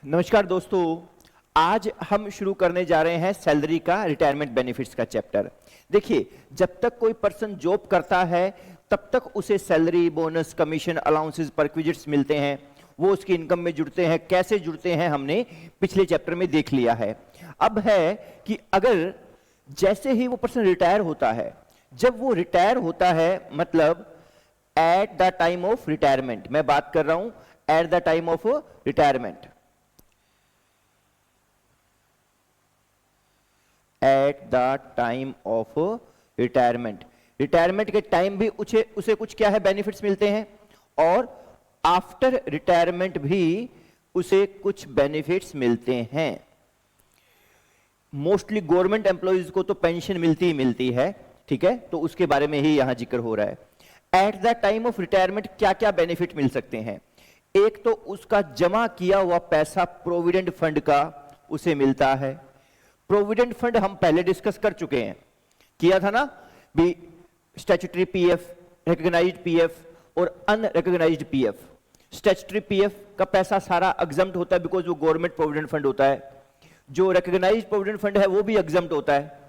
नमस्कार दोस्तों, आज हम शुरू करने जा रहे हैं सैलरी का रिटायरमेंट बेनिफिट्स का चैप्टर। देखिए, जब तक कोई पर्सन जॉब करता है तब तक उसे salary, bonus, commission, allowances, perquisites मिलते हैं, वो उसकी इनकम में जुड़ते हैं। कैसे जुड़ते हैं हमने पिछले चैप्टर में देख लिया है। अब है कि अगर जैसे ही वो पर्सन रिटायर होता है, जब वो रिटायर होता है मतलब eight the time of retirement, मैं बात कर रहा हूं eight the time of retirement, eight the time of retirement. Retirement के टाइम भी उसे कुछ क्या है, बेनिफिट्स मिलते हैं, और आफ्टर रिटायरमेंट भी उसे कुछ बेनिफिट्स मिलते हैं। मोस्टली गवर्नमेंट एम्प्लॉइज को तो पेंशन मिलती ही मिलती है, ठीक है, तो उसके बारे में ही यहां जिक्र हो रहा है। Eight the time of retirement क्या क्या बेनिफिट मिल सकते हैं? एक तो उसका जमा किया हुआ पैसा प्रोविडेंट फंड का उसे मिलता है। प्रोविडेंट फंड हम पहले डिस्कस कर चुके हैं, किया था ना भी, स्टैट्यूटरी पीएफ, रिकॉग्नाइज्ड पीएफ और अनरिकॉग्नाइज्ड पीएफ। स्टैट्यूटरी पीएफ का पैसा सारा एग्जम्प्ट होता है बिकॉज वो गवर्नमेंट प्रोविडेंट फंड होता है। जो रिकॉग्नाइज्ड प्रोविडेंट फंड है वो भी एग्जम्प्ट होता है,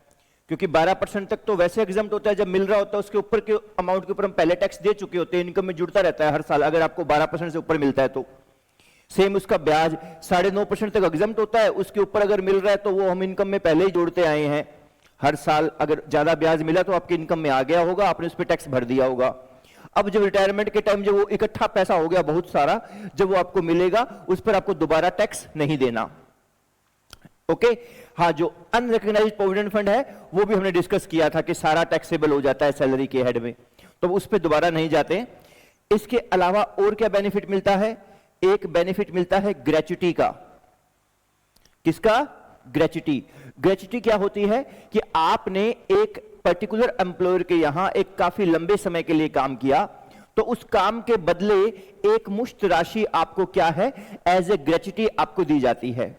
क्योंकि 12% तक तो वैसे एग्जम्प्ट होता है, जब मिल रहा होता है उसके ऊपर के अमाउंट के ऊपर हम पहले टैक्स दे चुके होते हैं, इनकम में जुड़ता रहता है हर साल। अगर आपको 12% से ऊपर मिलता है तो सेम उसका ब्याज 9.5% तक एग्जम्प्ट होता है, उसके ऊपर अगर मिल रहा है तो वो हम इनकम में पहले ही जोड़ते आए हैं हर साल। अगर ज्यादा ब्याज मिला तो आपकी इनकम में आ गया होगा, आपने उस पर टैक्स भर दिया होगा। अब जब रिटायरमेंट के टाइम जब वो इकट्ठा पैसा हो गया बहुत सारा, जब वो आपको मिलेगा उस पर आपको दोबारा टैक्स नहीं देना। ओके हाँ, जो अनरिकॉग्नाइज्ड प्रोविडेंट फंड है वो भी हमने डिस्कस किया था कि सारा टैक्सेबल हो जाता है सैलरी के हेड में, तो उस पर दोबारा नहीं जाते। इसके अलावा और क्या बेनिफिट मिलता है? एक बेनिफिट मिलता है ग्रेच्युटी का। किसका? ग्रेच्युटी। ग्रेच्युटी क्या होती है कि आपने एक पर्टिकुलर एम्प्लॉयर के यहां एक काफी लंबे समय के लिए काम किया, तो उस काम के बदले एक मुश्त राशि आपको क्या है, एज ए ग्रेच्युटी आपको दी जाती है।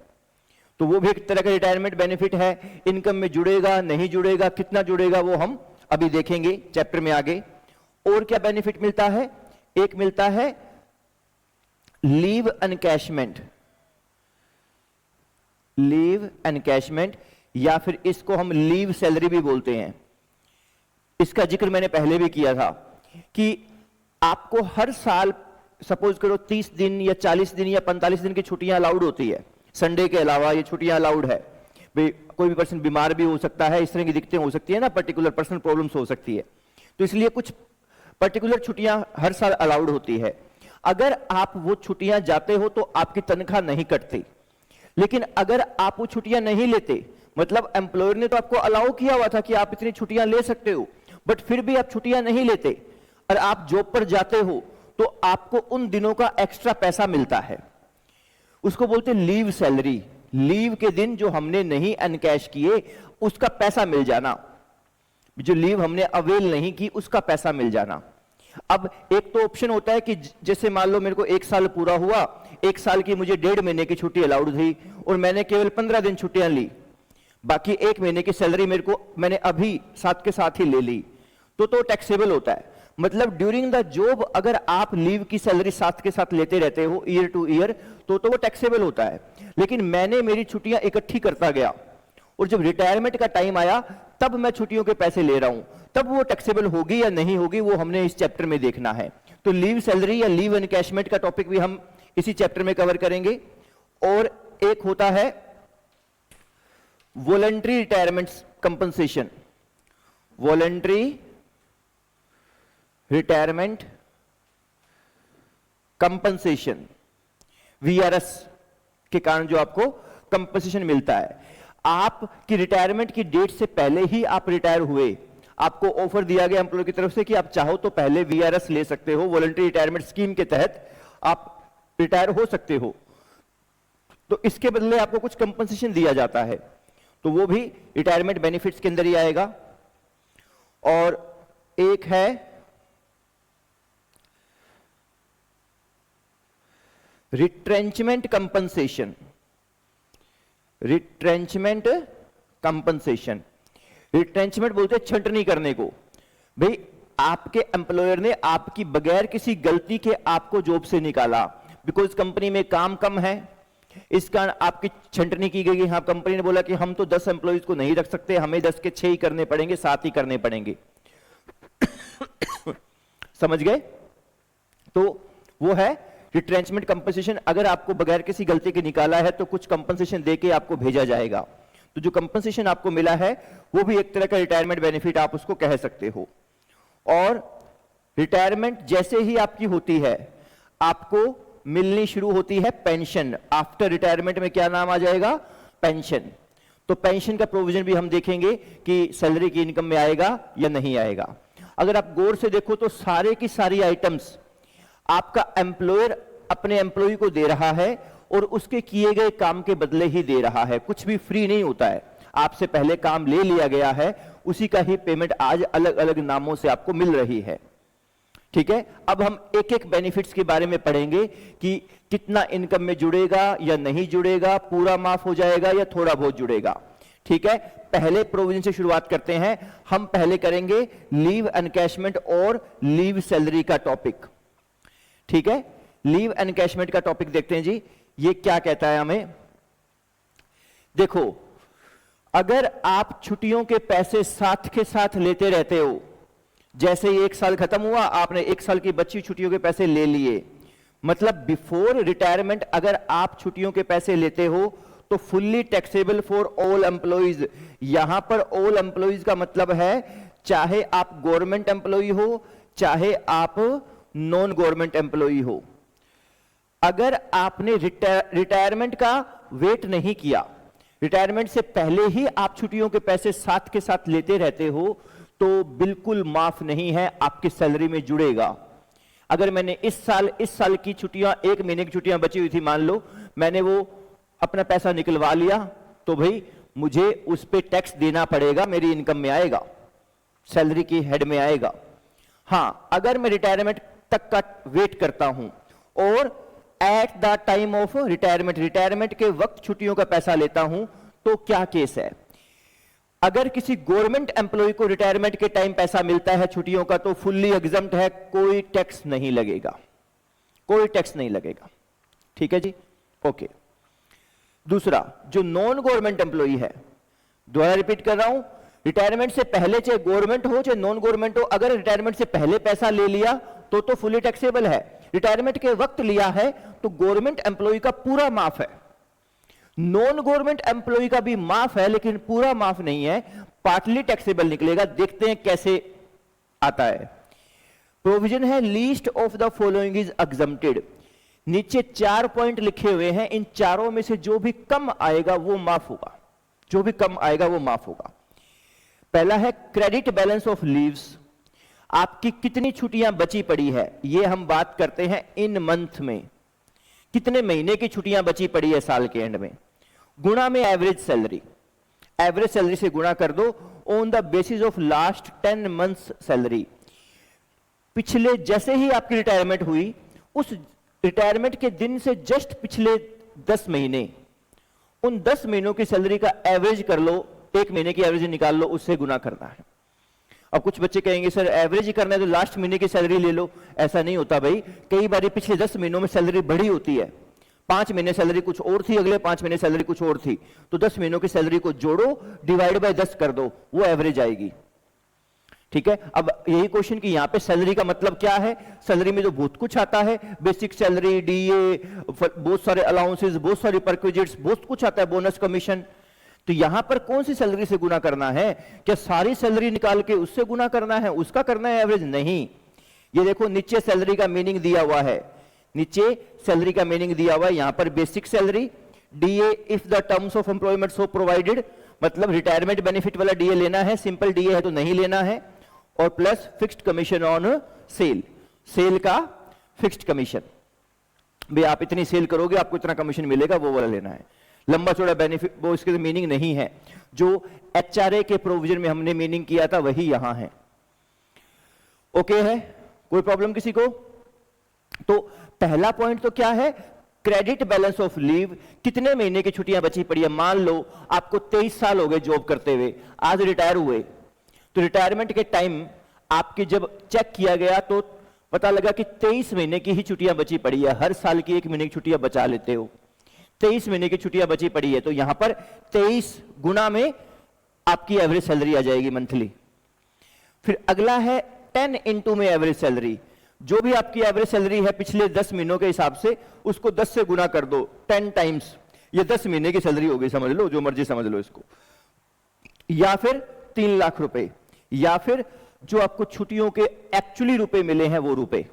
तो वो भी एक तरह का रिटायरमेंट बेनिफिट है। इनकम में जुड़ेगा, नहीं जुड़ेगा, कितना जुड़ेगा वो हम अभी देखेंगे चैप्टर में आगे। और क्या बेनिफिट मिलता है? एक मिलता है लीव एनकैशमेंट। लीव एनकैशमेंट, या फिर इसको हम लीव सैलरी भी बोलते हैं। इसका जिक्र मैंने पहले भी किया था कि आपको हर साल सपोज करो 30 दिन या 40 दिन या 45 दिन की छुट्टियां अलाउड होती है, संडे के अलावा ये छुट्टियां अलाउड है। कोई भी पर्सन बीमार भी हो सकता है, इस तरह की दिक्कतें हो सकती है ना, पर्टिकुलर पर्सनल प्रॉब्लम्स हो सकती है, तो इसलिए कुछ पर्टिकुलर छुट्टियां हर साल अलाउड होती है। अगर आप वो छुट्टियां जाते हो तो आपकी तनख्वाह नहीं कटती, लेकिन अगर आप वो छुट्टियां नहीं लेते, मतलब एम्प्लॉयर ने तो आपको अलाउ किया हुआ था कि आप इतनी छुट्टियां ले सकते हो, बट फिर भी आप छुट्टियां नहीं लेते और आप जॉब पर जाते हो, तो आपको उन दिनों का एक्स्ट्रा पैसा मिलता है। उसको बोलते हैं लीव सैलरी। लीव के दिन जो हमने नहीं एनकैश किए उसका पैसा मिल जाना, जो लीव हमने अवेल नहीं की उसका पैसा मिल जाना। अब एक तो ऑप्शन होता है कि जैसे मान लो मेरे को 1 साल पूरा हुआ, 1 साल की मुझे 1.5 महीने की छुट्टी अलाउड थी और मैंने केवल 15 दिन छुट्टियां ली, बाकी 1 महीने की सैलरी मेरे को मैंने अभी साथ के साथ ही ले ली, तो टैक्सेबल होता है। मतलब ड्यूरिंग द जॉब अगर आप लीव की सैलरी साथ के साथ लेते रहते हो ईयर टू ईयर, तो वो टैक्सेबल होता है। लेकिन मैंने मेरी छुट्टियां इकट्ठी करता गया और जब रिटायरमेंट का टाइम आया तब मैं छुट्टियों के पैसे ले रहा हूं, तब वो टैक्सेबल होगी या नहीं होगी वो हमने इस चैप्टर में देखना है। तो लीव सैलरी या लीव एनकैशमेंट का टॉपिक भी हम इसी चैप्टर में कवर करेंगे। और एक होता है voluntary retirement compensation. Voluntary retirement compensation, VRS के कारण जो आपको कंपनसेशन मिलता है। आपकी रिटायरमेंट की डेट से पहले ही आप रिटायर हुए, आपको ऑफर दिया गया एम्प्लॉयर की तरफ से कि आप चाहो तो पहले वीआरएस ले सकते हो, वॉलंटरी रिटायरमेंट स्कीम के तहत आप रिटायर हो सकते हो, तो इसके बदले आपको कुछ कंपनसेशन दिया जाता है, तो वो भी रिटायरमेंट बेनिफिट्स के अंदर ही आएगा। और एक है retrenchment compensation. Retrenchment compensation, retrenchment बोलते हैं छंटनी करने को। भाई आपके एम्प्लॉयर ने आपकी बगैर किसी गलती के आपको जॉब से निकाला, बिकॉज कंपनी में काम कम है, इसका आपकी छंटनी की गई। हाँ, कंपनी ने बोला कि हम तो 10 एम्प्लॉइज को नहीं रख सकते, हमें 10 के 6 ही करने पड़ेंगे, 7 ही करने पड़ेंगे। समझ गए? तो वो है रिट्रेंचमेंट कंपनसेशन। अगर आपको बगैर किसी गलती के निकाला है तो कुछ कंपनसेशन देके आपको भेजा जाएगा। तो जो कंपनसेशन आपको मिला है वो भी एक तरह का रिटायरमेंट बेनिफिट आप उसको कह सकते हो। और रिटायरमेंट जैसे ही आपकी होती है आपको मिलनी शुरू होती है पेंशन। आफ्टर रिटायरमेंट में क्या नाम आ जाएगा? पेंशन। तो पेंशन का प्रोविजन भी हम देखेंगे कि सैलरी की इनकम में आएगा या नहीं आएगा। अगर आप गौर से देखो तो सारे की सारी आइटम्स आपका एम्प्लॉयर अपने एम्प्लॉय को दे रहा है और उसके किए गए काम के बदले ही दे रहा है। कुछ भी फ्री नहीं होता है, आपसे पहले काम ले लिया गया है, उसी का ही पेमेंट आज अलग अलग नामों से आपको मिल रही है। ठीक है, अब हम एक एक बेनिफिट्स के बारे में पढ़ेंगे कि कितना इनकम में जुड़ेगा या नहीं जुड़ेगा, पूरा माफ हो जाएगा या थोड़ा बहुत जुड़ेगा। ठीक है, पहले प्रोविजन से शुरुआत करते हैं। हम पहले करेंगे लीव एनकैशमेंट और लीव सैलरी का टॉपिक। ठीक है, लीव एनकैशमेंट का टॉपिक देखते हैं जी। ये क्या कहता है हमें? देखो, अगर आप छुट्टियों के पैसे साथ के साथ लेते रहते हो, जैसे ही 1 साल खत्म हुआ आपने 1 साल की बची छुट्टियों के पैसे ले लिए, मतलब बिफोर रिटायरमेंट अगर आप छुट्टियों के पैसे लेते हो तो fully taxable for all employees. यहां पर ऑल एम्प्लॉइज का मतलब है चाहे आप गवर्नमेंट एम्प्लॉय हो चाहे आप नॉन गवर्नमेंट एम्प्लॉय हो। अगर आपने रिटायरमेंट का वेट नहीं किया, रिटायरमेंट से पहले ही आप छुट्टियों के पैसे साथ के साथ लेते रहते हो तो बिल्कुल माफ नहीं है, आपकी सैलरी में जुड़ेगा। अगर मैंने इस साल की छुट्टियां, 1 महीने की छुट्टियां बची हुई थी, मान लो मैंने वो अपना पैसा निकलवा लिया, तो भाई मुझे उस पे टैक्स देना पड़ेगा, मेरी इनकम में आएगा, सैलरी की हेड में आएगा। हां, अगर मैं रिटायरमेंट तक का वेट करता हूं और eight the time of retirement, retirement के वक्त छुट्टियों का पैसा लेता हूं, तो क्या केस है? अगर किसी गवर्नमेंट एम्प्लॉय को रिटायरमेंट के टाइम पैसा मिलता है छुट्टियों का तो फुल्ली एग्जम्प्ट है, कोई टैक्स नहीं लगेगा, कोई टैक्स नहीं लगेगा। ठीक है जी, ओके। दूसरा, जो नॉन गवर्नमेंट एम्प्लॉय है, दोबारा रिपीट कर रहा हूं, रिटायरमेंट से पहले चाहे गवर्नमेंट हो चाहे नॉन गवर्नमेंट हो, अगर रिटायरमेंट से पहले पैसा ले लिया तो फुल्ली टैक्सेबल है। रिटायरमेंट के वक्त लिया है तो गवर्नमेंट एम्प्लॉय का पूरा माफ है, नॉन गवर्नमेंट एम्प्लॉय का भी माफ है, लेकिन पूरा माफ नहीं है, पार्टली टैक्सेबल निकलेगा। देखते हैं कैसे आता है। प्रोविजन है least of the following is exempted. नीचे 4 पॉइंट लिखे हुए हैं, इन चारों में से जो भी कम आएगा वो माफ होगा, जो भी कम आएगा वो माफ होगा। पहला है क्रेडिट बैलेंस ऑफ लीव्स। आपकी कितनी छुट्टियां बची पड़ी है, ये हम बात करते हैं इन मंथ में, कितने महीने की छुट्टियां बची पड़ी है साल के एंड में, गुणा में एवरेज सैलरी। एवरेज सैलरी से गुणा कर दो on the basis of last 10 months salary. पिछले जैसे ही आपकी रिटायरमेंट हुई, उस रिटायरमेंट के दिन से जस्ट पिछले 10 महीने, उन 10 महीनों की सैलरी का एवरेज कर लो, 1 महीने की एवरेज निकाल लो, उससे गुना करना है। अब कुछ बच्चे कहेंगे सर एवरेज ही करना है तो लास्ट महीने की सैलरी ले लो। ऐसा नहीं होता भाई, कई बार पिछले 10 महीनों में सैलरी बढ़ी होती है। 5 महीने सैलरी कुछ और थी, अगले 5 महीने सैलरी कुछ और थी, तो 10 महीनों की सैलरी को जोड़ो, डिवाइड बाय 10 कर दो, वो एवरेज आएगी। ठीक है, अब यही क्वेश्चन कि यहां पे सैलरी का मतलब क्या है। सैलरी में जो बहुत कुछ आता है, बेसिक सैलरी, डीए, बहुत सारे अलाउंसेस, बहुत सारी परक्विजिट्स, बहुत कुछ आता है, बोनस, कमीशन। तो यहां पर कौन सी सैलरी से गुना करना है? क्या सारी सैलरी निकाल के उससे गुना करना है, उसका करना है एवरेज? नहीं। ये देखो नीचे सैलरी का मीनिंग दिया हुआ है, नीचे सैलरी का मीनिंग दिया हुआ है। यहां पर basic salary, DA if the terms of employment so provided, मतलब रिटायरमेंट बेनिफिट वाला डीए लेना है, सिंपल डीए है तो नहीं लेना है, और plus fixed commission on sale, sale का फिक्स्ड कमीशन, भाई आप इतनी सेल करोगे आपको इतना कमीशन मिलेगा, वो वाला लेना है। लंबा चौड़ा बेनिफिट वो इसके मीनिंग नहीं है, जो एचआरए के प्रोविजन में हमने मीनिंग किया था वही यहां है। ओके है, कोई प्रॉब्लम किसी को? तो पहला पॉइंट तो क्या है, क्रेडिट बैलेंस ऑफ लीव, कितने महीने की छुट्टियां बची पड़ी है। मान लो आपको 23 साल हो गए जॉब करते हुए, आज रिटायर हुए, तो रिटायरमेंट के टाइम आपकी जब चेक किया गया तो पता लगा कि 23 महीने की ही छुट्टियां बची पड़ी है। हर साल की 1 महीने की छुट्टियां बचा लेते हो, 23 महीने की छुट्टियां बची पड़ी है, तो यहां पर 23 गुना में आपकी एवरेज सैलरी आ जाएगी मंथली। फिर अगला है 10 इंटू में एवरेज सैलरी। जो भी आपकी एवरेज सैलरी है पिछले 10 महीनों के हिसाब से, उसको 10 से गुना कर दो, 10 टाइम्स। ये 10 महीने की सैलरी हो गई, समझ लो, जो मर्जी समझ लो इसको। या फिर 3 लाख रुपए, या फिर जो आपको छुट्टियों के एक्चुअली रुपए मिले हैं वो रुपए।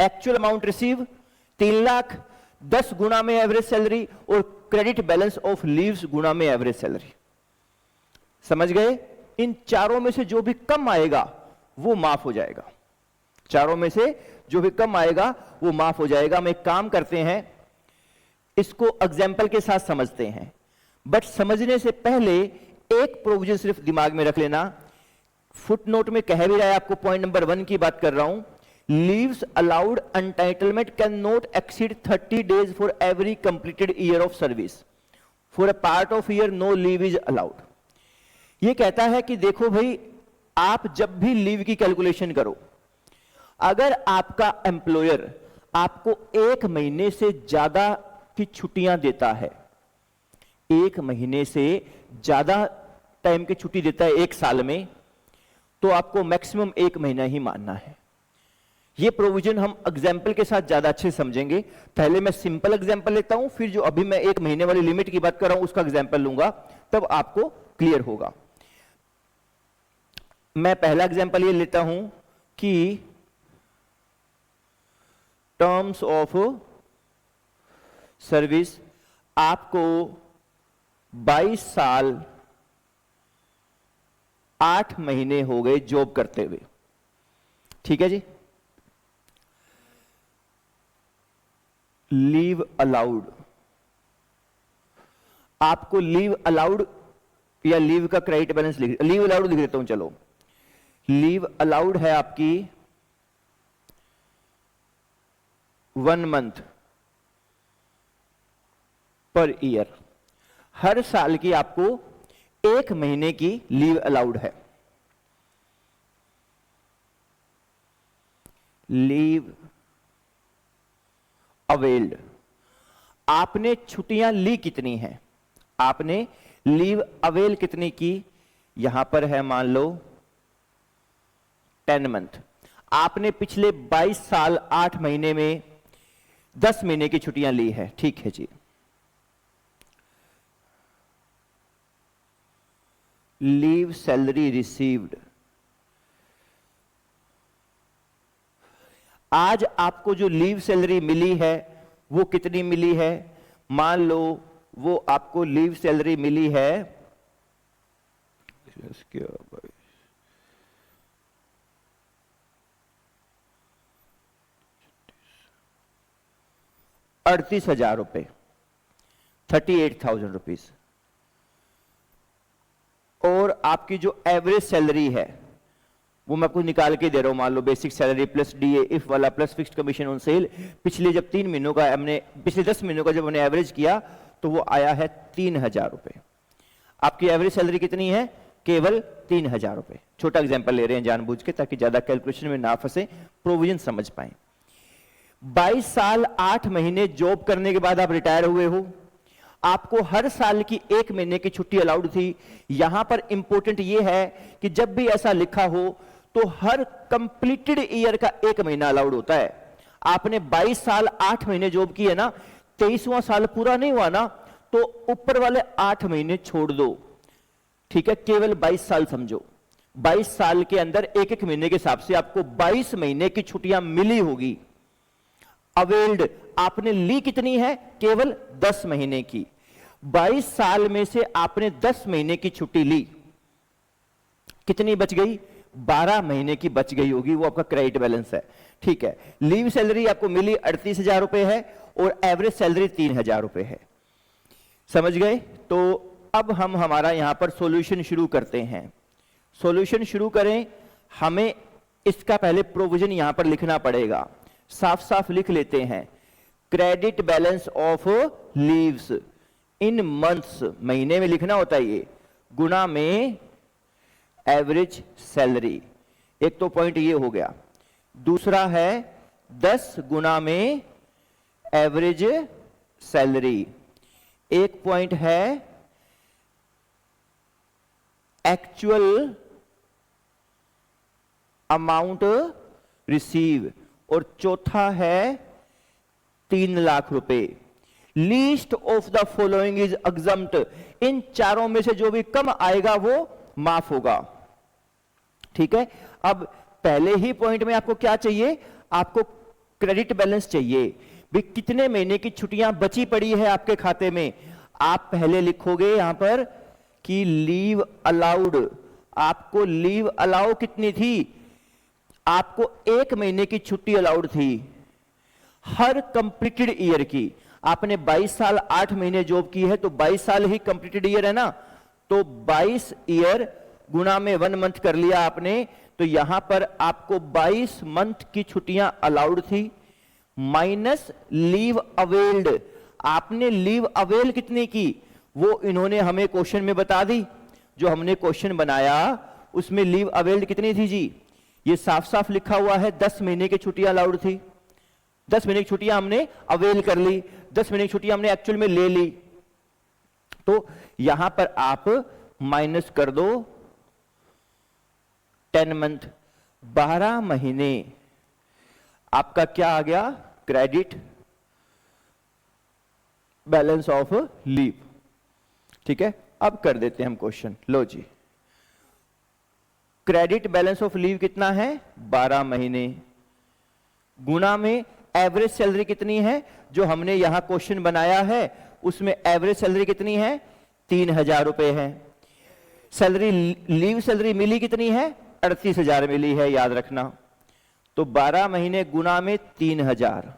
एक्चुअल अमाउंट रिसीव 3 लाख, 10 गुना में एवरेज सैलरी, और क्रेडिट बैलेंस ऑफ लीव्स गुना में एवरेज सैलरी। समझ गए? इन चारों में से जो भी कम आएगा वो माफ हो जाएगा। चारों में से जो भी कम आएगा वो माफ हो जाएगा। हम एक काम करते हैं, इसको एग्जाम्पल के साथ समझते हैं, बट समझने से पहले एक प्रोविजन सिर्फ दिमाग में रख लेना। फुटनोट में कह भी रहा है, आपको पॉइंट नंबर 1 की बात कर रहा हूं, leaves allowed entitlement can not exceed 30 days for every completed year of service. For a part of year no leave is allowed. यह कहता है कि देखो भाई, आप जब भी लीव की कैलकुलेशन करो, अगर आपका एम्प्लॉयर आपको 1 महीने से ज्यादा की छुट्टियां देता है, 1 महीने से ज्यादा टाइम की छुट्टी देता है 1 साल में, तो आपको मैक्सिमम 1 महीना ही मानना है। ये प्रोविजन हम एग्जाम्पल के साथ ज्यादा अच्छे समझेंगे। पहले मैं सिंपल एग्जाम्पल लेता हूं, फिर जो अभी मैं 1 महीने वाली लिमिट की बात कर रहा हूं उसका एग्जाम्पल लूंगा, तब आपको क्लियर होगा। मैं पहला एग्जाम्पल ये लेता हूं कि टर्म्स ऑफ सर्विस, आपको 22 साल 8 महीने हो गए जॉब करते हुए, ठीक है जी। लीव अलाउड, आपको लीव अलाउड या लीव का क्रेडिट बैलेंस लीव अलाउड लिख देता हूं, चलो। लीव अलाउड है आपकी 1 मंथ पर ईयर। हर साल की आपको 1 महीने की लीव अलाउड है। लीव अवेल्ड, आपने छुट्टियां ली कितनी हैं, आपने लीव अवेल कितनी की, यहां पर है मान लो 10 मंथ। आपने पिछले 22 साल 8 महीने में 10 महीने की छुट्टियां ली है, ठीक है जी। लीव सैलरी रिसीव्ड, आज आपको जो लीव सैलरी मिली है वो कितनी मिली है, मान लो वो आपको लीव सैलरी मिली है 38,000 रुपए, 38,000 रुपीज। और आपकी जो एवरेज सैलरी है वो मैं आपको निकाल के दे रहा हूं, मान लो basic salary plus DA if वाला plus fixed commission on sale. पिछले जब 3 महीनों का हमने, पिछले 10 महीनों का जब हमने एवरेज किया तो वो आया है 3,000 रुपए। आपकी एवरेज सैलरी कितनी है, केवल 3,000 रुपए। छोटा एग्जांपल ले रहे हैं जानबूझ के, ताकि ज्यादा कैलकुलेशन में ना फंसे, प्रोविजन समझ पाए। 22 साल 8 महीने जॉब करने के बाद आप रिटायर हुए हो, आपको हर साल की 1 महीने की छुट्टी अलाउड थी। यहां पर इंपॉर्टेंट यह है कि जब भी ऐसा लिखा हो तो हर कंप्लीटेड ईयर का 1 महीना अलाउड होता है। आपने 22 साल 8 महीने जॉब की है ना, 23वां साल पूरा नहीं हुआ ना, तो ऊपर वाले 8 महीने छोड़ दो, ठीक है, केवल 22 साल समझो। 22 साल के अंदर 1-1 महीने के हिसाब से आपको 22 महीने की छुट्टियां मिली होगी। अवेल्ड आपने ली कितनी है, केवल 10 महीने की। 22 साल में से आपने 10 महीने की छुट्टी ली, कितनी बच गई, 12 महीने की बच गई होगी, वो आपका क्रेडिट बैलेंस है, ठीक है। लीव सैलरी आपको मिली 38,000 रुपए है और एवरेज सैलरी 3,000 रुपए है। समझ गए? तो अब हम हमारा यहां पर सॉल्यूशन शुरू करते हैं। सॉल्यूशन शुरू करें, हमें इसका पहले प्रोविजन यहां पर लिखना पड़ेगा। साफ साफ लिख लेते हैं, credit balance of leaves in months, महीने में लिखना होता है ये, गुना में एवरेज सैलरी। एक तो पॉइंट ये हो गया। दूसरा है 10 गुना में एवरेज सैलरी। एक पॉइंट है एक्चुअल अमाउंट रिसीव और चौथा है 3 लाख रुपए। Least of the following is exempt. इन चारों में से जो भी कम आएगा वो माफ होगा। ठीक है, अब पहले ही पॉइंट में आपको क्या चाहिए, आपको क्रेडिट बैलेंस चाहिए। भी कितने महीने की छुट्टियां बची पड़ी है आपके खाते में, आप पहले लिखोगे यहां पर कि लीव अलाउड। आपको लीव अलाउ कितनी थी, आपको 1 महीने की छुट्टी अलाउड थी हर कंप्लीटेड ईयर की। आपने 22 साल 8 महीने जॉब की है तो 22 साल ही कंप्लीटेड ईयर है ना, तो 22 ईयर गुना में 1 मंथ कर लिया आपने, तो यहां पर आपको 22 मंथ की छुट्टियां अलाउड थी माइनस लीव अवेल्ड। आपने लीव अवेल कितनी की वो इन्होंने हमें क्वेश्चन में बता दी। जो हमने क्वेश्चन बनाया उसमें लीव अवेल्ड कितनी थी जी, ये साफ साफ लिखा हुआ है 10 महीने की छुट्टियां अलाउड थी। 10 महीने की छुट्टियां हमने अवेल कर ली, 10 महीने की छुट्टियां हमने एक्चुअल में ले ली। तो यहां पर आप माइनस कर दो 10 मंथ, 12 महीने आपका क्या आ गया, क्रेडिट बैलेंस ऑफ लीव। ठीक है, अब कर देते हैं हम क्वेश्चन। लो जी, क्रेडिट बैलेंस ऑफ लीव कितना है 12 महीने, गुना में एवरेज सैलरी कितनी है, जो हमने यहां क्वेश्चन बनाया है उसमें एवरेज सैलरी कितनी है 3000 रुपए है। सैलरी लीव सैलरी मिली कितनी है 38,000 मिली है, याद रखना। तो 12 महीने गुना में 3000,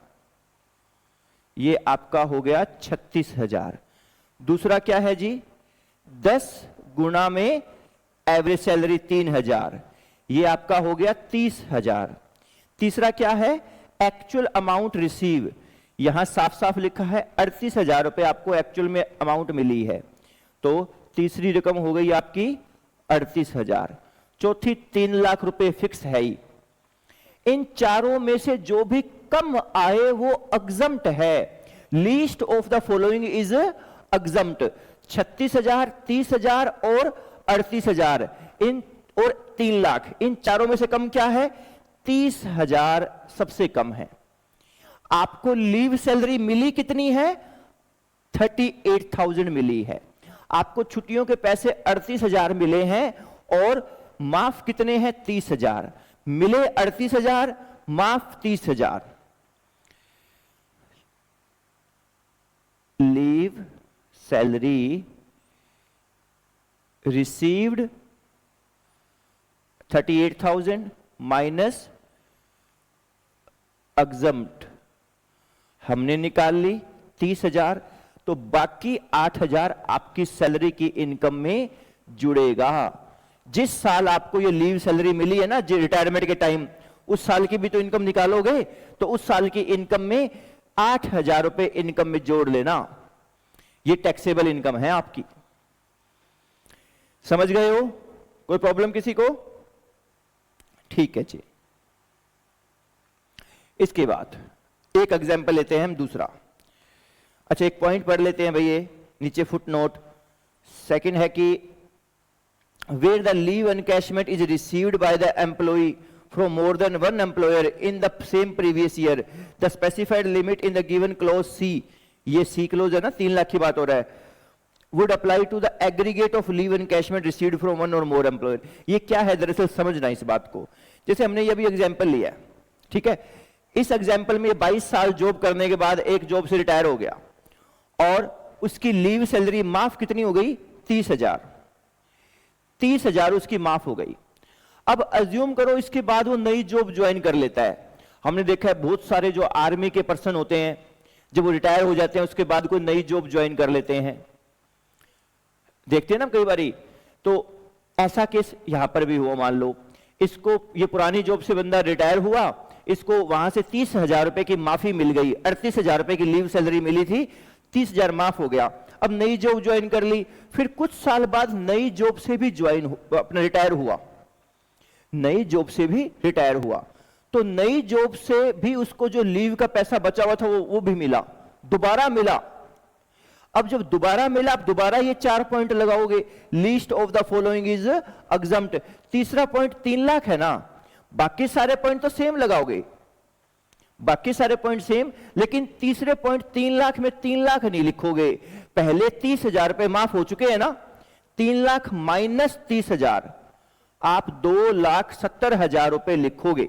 ये आपका हो गया 36,000। दूसरा क्या है जी 10 गुना में एवरेज सैलरी 3000, ये आपका हो गया 30,000। तीसरा क्या है एक्चुअल अमाउंट रिसीव, यहां साफ साफ लिखा है 38,000 रुपए आपको एक्चुअल में अमाउंट मिली है, तो तीसरी रकम हो गई आपकी 38,000। चौथी 3 लाख रुपए फिक्स है ही। इन चारों में से जो भी कम आए वो एग्जम्प्ट है। Least of the following is exempt. 36,000, 30,000 और 38,000 इन और 3 लाख, इन चारों में से कम क्या है 30,000 सबसे कम है। आपको लीव सैलरी मिली कितनी है 38,000 मिली है। आपको छुट्टियों के पैसे 38,000 मिले हैं और माफ कितने हैं 30,000 मिले, 38,000 माफ 30,000। Leave salary received 38,000 minus exempt हमने निकाल ली 30,000, तो बाकी 8,000 आपकी सैलरी की इनकम में जुड़ेगा। जिस साल आपको ये लीव सैलरी मिली है ना जो रिटायरमेंट के टाइम, उस साल की भी तो इनकम निकालोगे, तो उस साल की इनकम में 8,000 रुपए इनकम में जोड़ लेना। ये टैक्सेबल इनकम है आपकी। समझ गए हो, कोई प्रॉब्लम किसी को? ठीक है जी। इसके बाद एक एग्जांपल लेते हैं हम दूसरा। अच्छा, एक पॉइंट पढ़ लेते हैं भैया नीचे फुट नोट। सेकेंड है कि where the leave encashment is received by the employee from more than one employer in the same previous year, the specified limit in the given clause C, ये C clause है ना, 3 लाख की बात हो रहा है, would apply to the aggregate of leave encashment received from one or more employer। ये क्या है दरअसल समझना इस बात को। जैसे हमने ये अभी एग्जाम्पल लिया, ठीक है, इस एग्जाम्पल में 22 साल जॉब करने के बाद एक जॉब से रिटायर हो गया और उसकी लीव सैलरी माफ कितनी हो गई 30,000, 30,000 उसकी माफ हो गई। अब अज्यूम करो इसके बाद वो नई जॉब ज्वाइन कर लेता है। हमने देखा है बहुत सारे जो आर्मी के पर्सन होते हैं जब वो रिटायर हो जाते हैं उसके बाद कोई नई जॉब ज्वाइन कर लेते हैं, देखते हैं ना कई बारी। तो ऐसा केस यहां पर भी हुआ। मान लो इसको ये पुरानी जॉब से बंदा रिटायर हुआ, इसको वहां से 30,000 रुपए की माफी मिल गई, 38,000 रुपए की लीव सैलरी मिली थी, 30,000 माफ हो गया। अब नई जॉब ज्वाइन कर ली, फिर कुछ साल बाद नई जॉब से भी ज्वाइन अपना रिटायर हुआ, नई जॉब से भी रिटायर हुआ, तो नई जॉब से भी उसको जो लीव का पैसा बचा हुआ था वो भी मिला, दोबारा मिला। अब जब दोबारा मिला, आप दोबारा ये 4 पॉइंट लगाओगे, least of the following is exempt. तीसरा पॉइंट 3 लाख है ना, बाकी सारे पॉइंट तो सेम लगाओगे, बाकी सारे पॉइंट सेम, लेकिन तीसरे पॉइंट 3 लाख में 3 लाख नहीं लिखोगे, पहले 30,000 रुपए माफ हो चुके हैं ना, 3 लाख माइनस 30,000, आप 2,70,000 रुपए लिखोगे।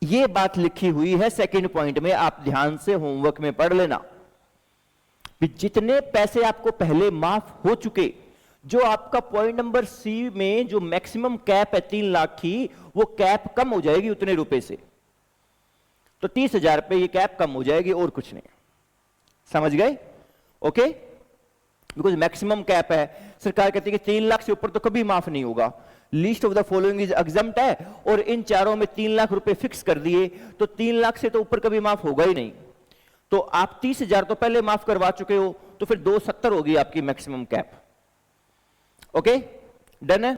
यह बात लिखी हुई है सेकंड पॉइंट में, आप ध्यान से होमवर्क में पढ़ लेना कि जितने पैसे आपको पहले माफ हो चुके, जो आपका पॉइंट नंबर सी में जो मैक्सिमम कैप है 3 लाख की, वो कैप कम हो जाएगी उतने रुपए से, तो 30,000 पे ये कैप कम हो जाएगी और कुछ नहीं। समझ गए? ओके, बिकॉज मैक्सिमम कैप है, सरकार कहती है कि 3 लाख से ऊपर तो कभी माफ नहीं होगा, least of the following is exempt है, और इन चारों में 3 लाख रुपए फिक्स कर दिए, तो 3 लाख से तो ऊपर कभी माफ होगा ही नहीं। तो आप 30,000 तो पहले माफ करवा चुके हो, तो फिर 270 होगी आपकी मैक्सिमम कैप। ओके, डन है?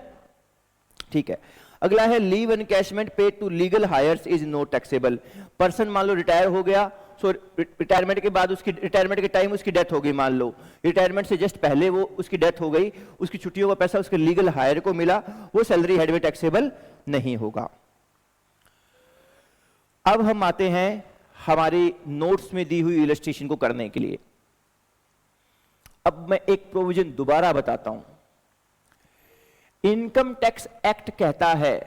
ठीक है। अगला है leave encashment paid to legal heirs is not taxable. Person मान लो रिटायर हो गया, सो रिटायरमेंट के बाद उसकी रिटायरमेंट के टाइम उसकी डेथ हो गई, मान लो रिटायरमेंट से जस्ट पहले वो उसकी डेथ हो गई, उसकी छुट्टियों का पैसा उसके लीगल हायर को मिला, वो सैलरी हेड में टैक्सेबल नहीं होगा। अब हम आते हैं हमारी नोट्स में दी हुई इलस्ट्रेशन को करने के लिए। अब मैं एक प्रोविजन दोबारा बताता हूं। इनकम टैक्स एक्ट कहता है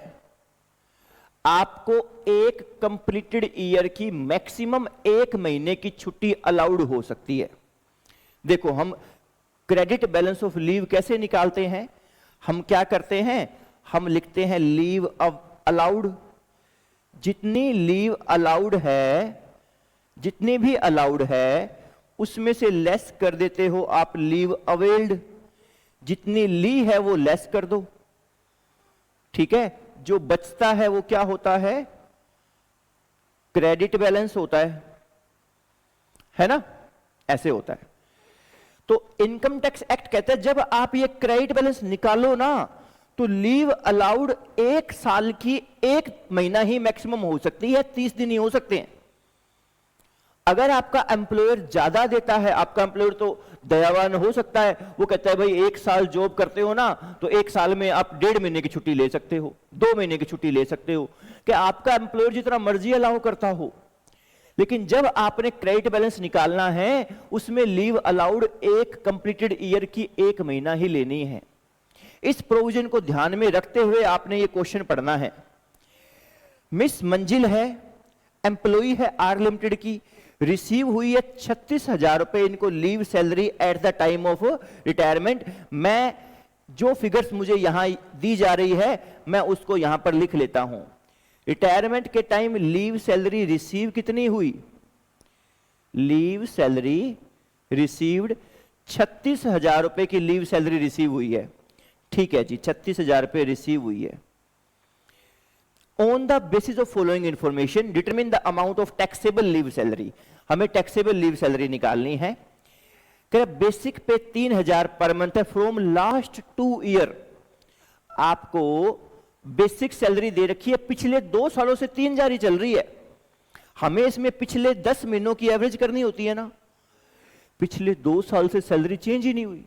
आपको एक कंप्लीटेड ईयर की मैक्सिमम 1 महीने की छुट्टी अलाउड हो सकती है। देखो, हम क्रेडिट बैलेंस ऑफ लीव कैसे निकालते हैं? हम क्या करते हैं, हम लिखते हैं लीव अलाउड, जितनी लीव अलाउड है, जितनी भी अलाउड है उसमें से लेस कर देते हो आप लीव अवेल्ड, जितनी ली है वो लेस कर दो, ठीक है। जो बचता है वो क्या होता है? क्रेडिट बैलेंस होता है ना, ऐसे होता है। तो इनकम टैक्स एक्ट कहता है जब आप ये क्रेडिट बैलेंस निकालो ना, तो लीव अलाउड 1 साल की 1 महीना ही मैक्सिमम हो सकती है, 30 दिन ही हो सकते हैं। अगर आपका एम्प्लॉयर ज्यादा देता है, आपका एम्प्लॉयर तो दयावान हो सकता है, वो कहता है भाई 1 साल जॉब करते हो ना, तो 1 साल में आप 1.5 महीने की छुट्टी ले सकते हो, 2 महीने की छुट्टी ले सकते हो, कि आपका एम्प्लॉयर जितना मर्जी अलाउ करता हो। लेकिन जब आपने क्रेडिट बैलेंस निकालना है, उसमें लीव अलाउड एक कंप्लीटेड ईयर की 1 महीना ही लेनी है। इस प्रोविजन को ध्यान में रखते हुए आपने ये क्वेश्चन पढ़ना है। मिस मंजिल है, एम्प्लॉई है आर लिमिटेड की, रिसीव हुई है 36,000 रुपए इनको leave salary eight the time of retirement. मैं जो फिगर्स मुझे यहां दी जा रही है मैं उसको यहां पर लिख लेता हूं। रिटायरमेंट के टाइम लीव सैलरी रिसीव कितनी हुई? लीव सैलरी रिसीव्ड 36,000 रुपए की लीव सैलरी रिसीव हुई है, ठीक है जी, 36,000 रुपए रिसीव हुई है। On the basis of following information determine the amount of taxable leave salary. हमें टैक्सेबल लीव सैलरी निकालनी है। बेसिक पे 3,000 पर मंथ है फ्रॉम लास्ट 2 ईयर। आपको बेसिक सैलरी दे रखी है, पिछले 2 सालों से 3 जारी चल रही है। हमें इसमें पिछले 10 महीनों की एवरेज करनी होती है ना। पिछले 2 साल से सैलरी चेंज ही नहीं हुई,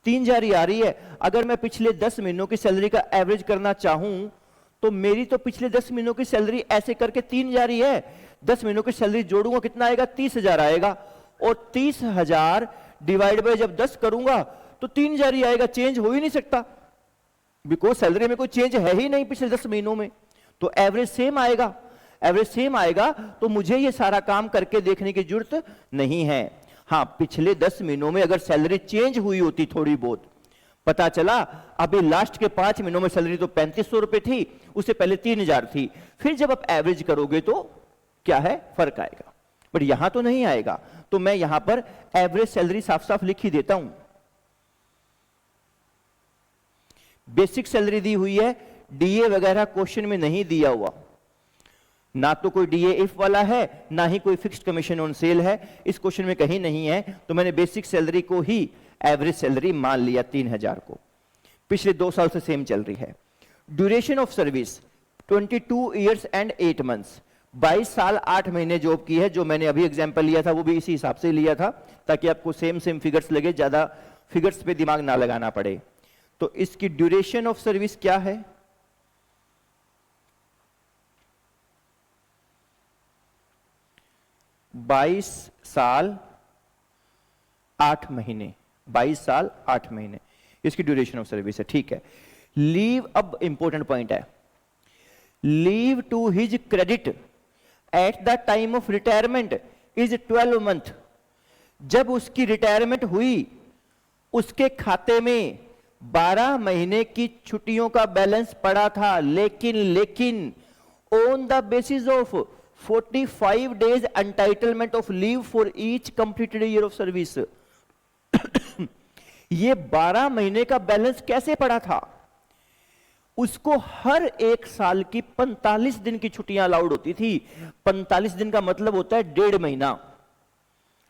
3 जारी आ रही है। अगर मैं पिछले 10 महीनों की सैलरी का एवरेज करना चाहूं तो मेरी तो पिछले 10 महीनों की सैलरी ऐसे करके 3 जारी है, 10 महीनों की सैलरी जोड़ूंगा कितना आएगा? 30,000 आएगा, और 30,000 डिवाइड बाय जब 10 करूंगा तो 3 जारी आएगा, चेंज हो ही नहीं सकता, बिकॉज सैलरी में कोई चेंज है ही नहीं पिछले 10 महीनों में, तो एवरेज सेम आएगा। एवरेज सेम आएगा तो मुझे ये सारा काम करके देखने की जरूरत नहीं है। हां, पिछले 10 महीनों में अगर सैलरी चेंज हुई होती थोड़ी बहुत, पता चला अभी लास्ट के 5 महीनों में सैलरी तो 3500 रुपए थी, उससे पहले 3,000 थी, फिर जब आप एवरेज करोगे तो क्या है? फर्क आएगा। बट यहां तो नहीं आएगा, तो मैं यहां पर एवरेज सैलरी साफ साफ लिख ही देता हूं। बेसिक सैलरी दी हुई है, डीए वगैरह क्वेश्चन में नहीं दिया हुआ, ना तो कोई डीए इफ वाला है, ना ही कोई फिक्स्ड कमीशन ऑन सेल है, इस क्वेश्चन में कहीं नहीं है। तो मैंने बेसिक सैलरी को ही एवरेज सैलरी मान लिया 3,000 को, पिछले 2 साल से सेम चल रही है। Duration of service 22 years and 8 months. 22 साल 8 महीने जॉब की है, जो मैंने अभी एग्जांपल लिया था वो भी इसी हिसाब से लिया था, ताकि आपको सेम सेम फिगर्स लगे, ज्यादा फिगर्स पे दिमाग ना लगाना पड़े। तो इसकी ड्यूरेशन ऑफ सर्विस क्या है? 22 साल 8 महीने, 22 साल 8 महीने इसकी ड्यूरेशन ऑफ सर्विस है, ठीक है। लीव, अब इंपॉर्टेंट पॉइंट है, leave to his credit at the time of retirement is 12 month. जब उसकी रिटायरमेंट हुई उसके खाते में 12 महीने की छुट्टियों का बैलेंस पड़ा था, लेकिन on the basis of 45 days entitlement of leave for each completed year of service. ये 12 महीने का बैलेंस कैसे पड़ा था? उसको हर एक साल की 45 दिन की छुट्टियां अलाउड होती थी। 45 दिन का मतलब होता है 1.5 महीना।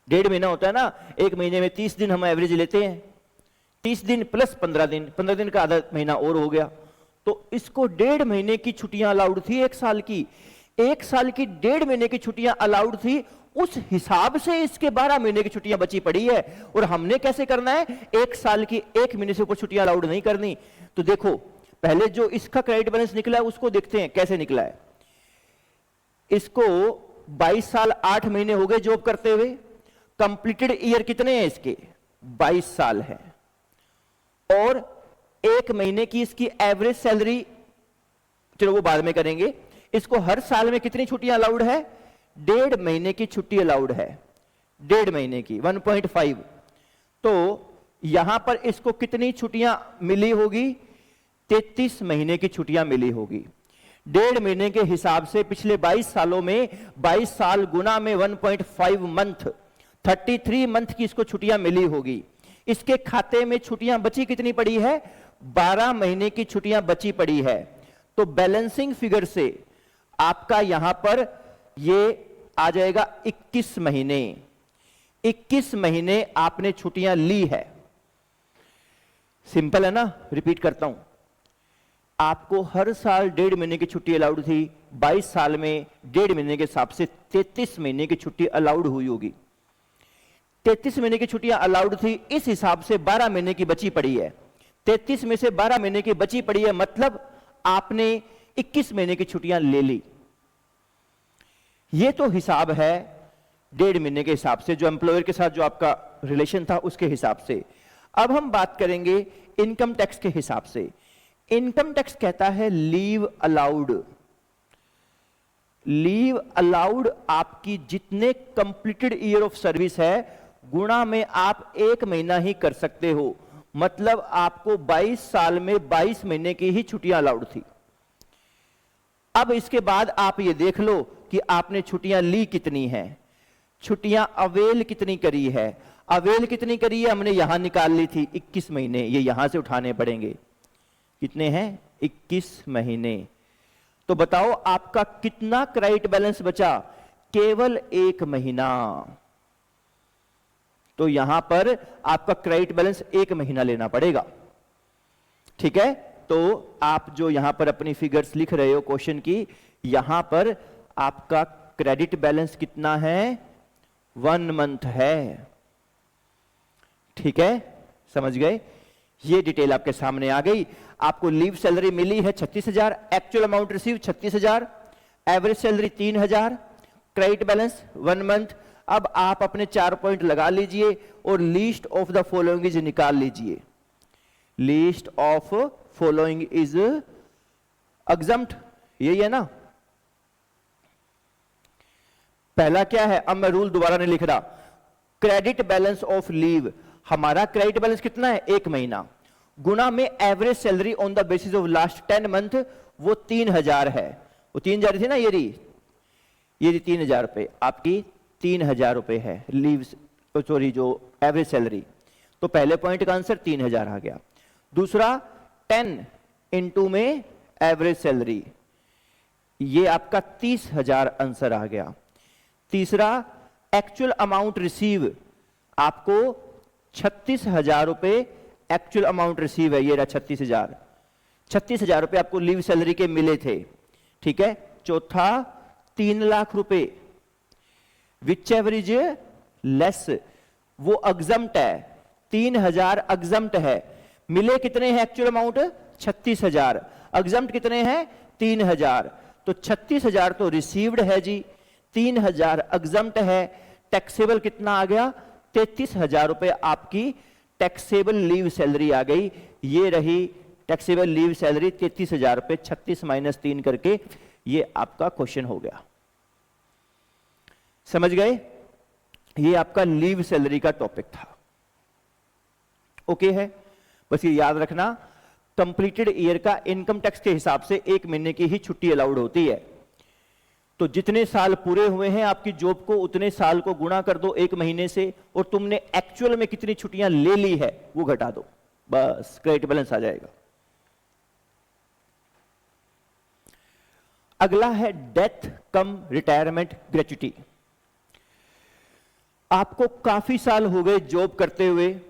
1.5 महीना होता है ना, एक महीने में 30 दिन हम एवरेज लेते हैं, 30 दिन प्लस 15 दिन, 15 दिन का आधा महीना और हो गया, तो इसको 1.5 महीने की छुट्टियां अलाउड थी एक साल की। एक साल की 1.5 महीने की छुट्टियां अलाउड थी, उस हिसाब से इसके 12 महीने की छुट्टियां बची पड़ी है। और हमने कैसे करना है, एक साल की 1 महीने से ऊपर छुट्टियां अलाउड नहीं करनी। तो देखो, पहले जो इसका क्रेडिट बैलेंस निकला है उसको देखते हैं कैसे निकला है। इसको 22 साल 8 महीने हो गए जॉब करते हुए, कंप्लीटेड ईयर कितने हैं इसके? 22 साल है, और 1 महीने की इसकी एवरेज सैलरी, चलो वो बाद में करेंगे। इसको हर साल में कितनी छुट्टियां अलाउड है? 1.5 महीने की छुट्टी अलाउड है, 1.5 महीने की 1.5। तो यहां पर इसको कितनी छुट्टियां मिली होगी? 33 महीने की छुट्टियां मिली होगी। 1.5 महीने के हिसाब से पिछले 22 सालों में 22 साल गुना में 1.5 मंथ, 33 मंथ की इसको छुट्टियां मिली होगी। इसके खाते में छुट्टियां बची कितनी पड़ी है? 12 महीने की छुट्टियां बची पड़ी है। तो बैलेंसिंग फिगर से आपका यहां पर ये आ जाएगा 21 महीने। 21 महीने आपने छुट्टियां ली है। सिंपल है ना, रिपीट करता हूं, आपको हर साल 1.5 महीने की छुट्टी अलाउड थी, 22 साल में 1.5 महीने के हिसाब से 33 महीने की छुट्टी अलाउड हुई होगी। 33 महीने की छुट्टियां अलाउड थी, इस हिसाब से 12 महीने की बची पड़ी है। 33 में से 12 महीने की बची पड़ी है, मतलब आपने 21 महीने की छुट्टियां ले ली। यह तो हिसाब है 1.5 महीने के हिसाब से, जो एम्प्लॉयर के साथ जो आपका रिलेशन था उसके हिसाब से। अब हम बात करेंगे इनकम टैक्स के हिसाब से। इनकम टैक्स कहता है लीव अलाउड। लीव अलाउड आपकी जितने कंप्लीटेड ईयर ऑफ सर्विस है गुणा में आप 1 महीना ही कर सकते हो। मतलब आपको 22 साल में 22 महीने की ही छुट्टियां अलाउड थी। अब इसके बाद आप ये देख लो कि आपने छुट्टियां ली कितनी हैं, छुट्टियां अवेल कितनी करी है। अवेल कितनी करी है हमने यहां निकाल ली थी, 21 महीने, ये यहां से उठाने पड़ेंगे। कितने हैं? 21 महीने। तो बताओ आपका कितना क्रेडिट बैलेंस बचा? केवल 1 महीना। तो यहां पर आपका क्रेडिट बैलेंस 1 महीना लेना पड़ेगा, ठीक है। तो आप जो यहां पर अपनी फिगर्स लिख रहे हो क्वेश्चन की, यहां पर आपका क्रेडिट बैलेंस कितना है? 1 मंथ है, ठीक है, समझ गए। ये डिटेल आपके सामने आ गई। आपको लीव सैलरी मिली है 36,000, actual amount receive 36,000, average salary 3,000, credit balance 1 month. अब आप अपने 4 पॉइंट लगा लीजिए और least of the following is निकाल लीजिए। Least of following is exempt, यही है ना। पहला क्या है? अब मैं रूल दोबारा नहीं लिख रहा। क्रेडिट बैलेंस ऑफ लीव, हमारा क्रेडिट बैलेंस कितना है? 1 महीना, गुना में average salary on the basis of last 10 month, वो 3,000 है। वो 3,000 थी ना, ये 3,000 रुपए आपकी 3,000 रुपए है लीव, सॉरी जो एवरेज सैलरी। तो पहले पॉइंट का आंसर 3,000 आ गया। दूसरा 10 इंटू में एवरेज सैलरी, ये आपका 30,000 आंसर आ गया। तीसरा एक्चुअल अमाउंट रिसीव, आपको 36,000 रुपए एक्चुअल अमाउंट रिसीव है, ये रहा 36,000 रुपए आपको लीव सैलरी के मिले थे, ठीक है। चौथा 3,00,000 रुपए, विच एवर इज लेस, वो एग्जम्प्ट है, 3,000 एग्जम्प्ट है। मिले कितने हैं एक्चुअल अमाउंट? 36,000। एग्जम्प्ट कितने हैं? 3,000। तो 36,000 तो रिसीव्ड है जी, 3,000 एग्जम्प्ट है। टैक्सेबल कितना आ गया? 33,000 रुपए आपकी टैक्सेबल लीव सैलरी आ गई। ये रही टैक्सेबल लीव सैलरी 33,000 रुपए, 36 माइनस 3 करके ये आपका क्वेश्चन हो गया। समझ गए? ये आपका लीव सैलरी का टॉपिक था। ओके है, बस ये याद रखना, कंप्लीटेड ईयर का इनकम टैक्स के हिसाब से 1 महीने की ही छुट्टी अलाउड होती है। तो जितने साल पूरे हुए हैं आपकी जॉब को, उतने साल को गुणा कर दो 1 महीने से, और तुमने एक्चुअल में कितनी छुट्टियां ले ली है वो घटा दो, बस क्रेडिट बैलेंस आ जाएगा। अगला है डेथ कम रिटायरमेंट ग्रेच्युटी। आपको काफी साल हो गए जॉब करते हुए,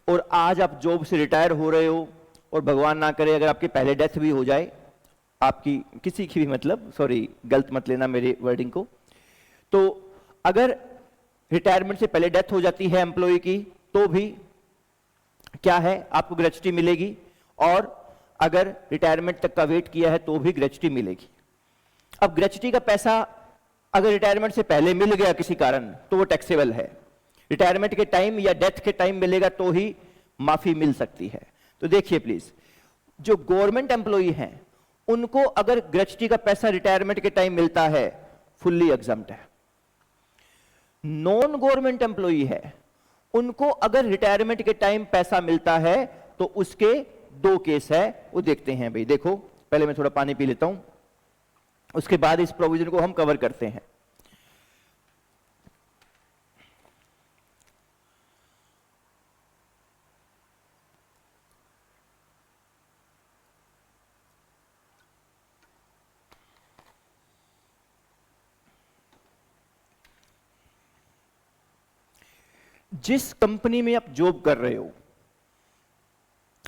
और आज आप जॉब से रिटायर हो रहे हो, और भगवान ना करे अगर आपकी पहले डेथ भी हो जाए, आपकी किसी की भी, मतलब सॉरी गलत मत लेना मेरी वर्डिंग को, तो अगर रिटायरमेंट से पहले डेथ हो जाती है एम्प्लॉय की, तो भी क्या है, आपको ग्रेच्युटी मिलेगी, और अगर रिटायरमेंट तक का वेट किया है तो भी ग्रेच्युटी मिलेगी। अब ग्रेच्युटी का पैसा अगर रिटायरमेंट से पहले मिल गया किसी कारण तो वो टैक्सेबल है, रिटायरमेंट के टाइम या डेथ के टाइम मिलेगा तो ही माफी मिल सकती है। तो देखिए प्लीज, जो गवर्नमेंट एम्प्लॉई हैं उनको अगर ग्रेच्युटी का पैसा रिटायरमेंट के टाइम मिलता है, फुल्ली एग्जम्प्ट है। नॉन गवर्नमेंट एम्प्लॉई है, उनको अगर रिटायरमेंट के टाइम पैसा मिलता है तो उसके 2 केस है, वो देखते हैं भाई। देखो पहले मैं थोड़ा पानी पी लेता हूं, उसके बाद इस प्रोविजन को हम कवर करते हैं। जिस कंपनी में आप जॉब कर रहे हो,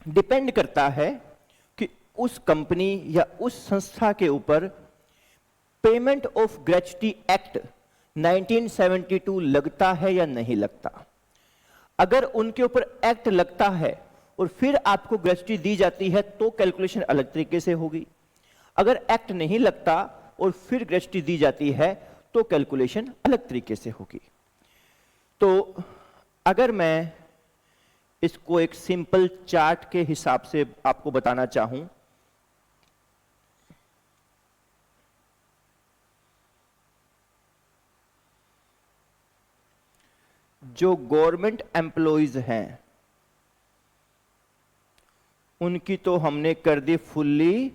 डिपेंड करता है कि उस कंपनी या उस संस्था के ऊपर पेमेंट ऑफ ग्रेच्युटी एक्ट 1972 लगता है या नहीं लगता। अगर उनके ऊपर एक्ट लगता है और फिर आपको ग्रेच्युटी दी जाती है तो कैलकुलेशन अलग तरीके से होगी। अगर एक्ट नहीं लगता और फिर ग्रेच्युटी दी जाती है तो कैलकुलेशन अलग तरीके से होगी। तो अगर मैं इसको एक सिंपल चार्ट के हिसाब से आपको बताना चाहूं, जो गवर्नमेंट एम्प्लॉइज हैं उनकी तो हमने कर दी फुल्ली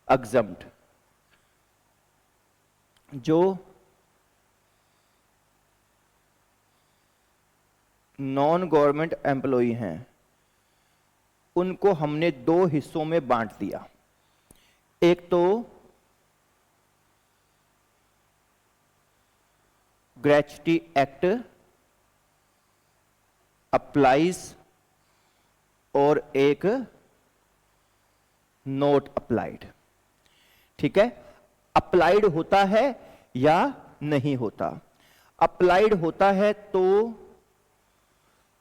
एग्जम्प्ट। जो नॉन गवर्नमेंट एम्प्लॉई हैं उनको हमने 2 हिस्सों में बांट दिया। एक तो ग्रेच्युटी एक्ट अप्लाइज और एक नोट अप्लाइड। ठीक है, अप्लाइड होता है या नहीं होता। अप्लाइड होता है तो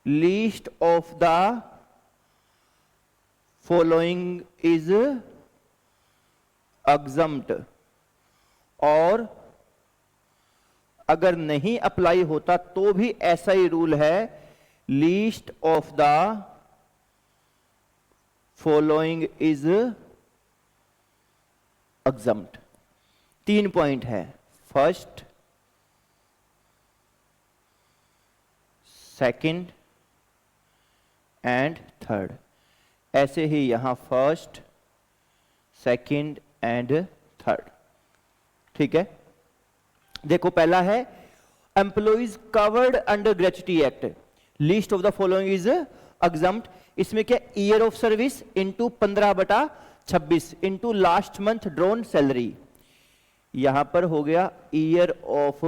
least of the following is exempt, और अगर नहीं अप्लाई होता तो भी ऐसा ही रूल है, least of the following is exempt. 3 point है, फर्स्ट, सेकंड एंड थर्ड। ऐसे ही यहां फर्स्ट, सेकंड एंड थर्ड। ठीक है, देखो पहला है employees covered under gratuity act, list of the following is exempt. इसमें क्या, year of service into 15/26 into last month drawn salary. यहां पर हो गया year of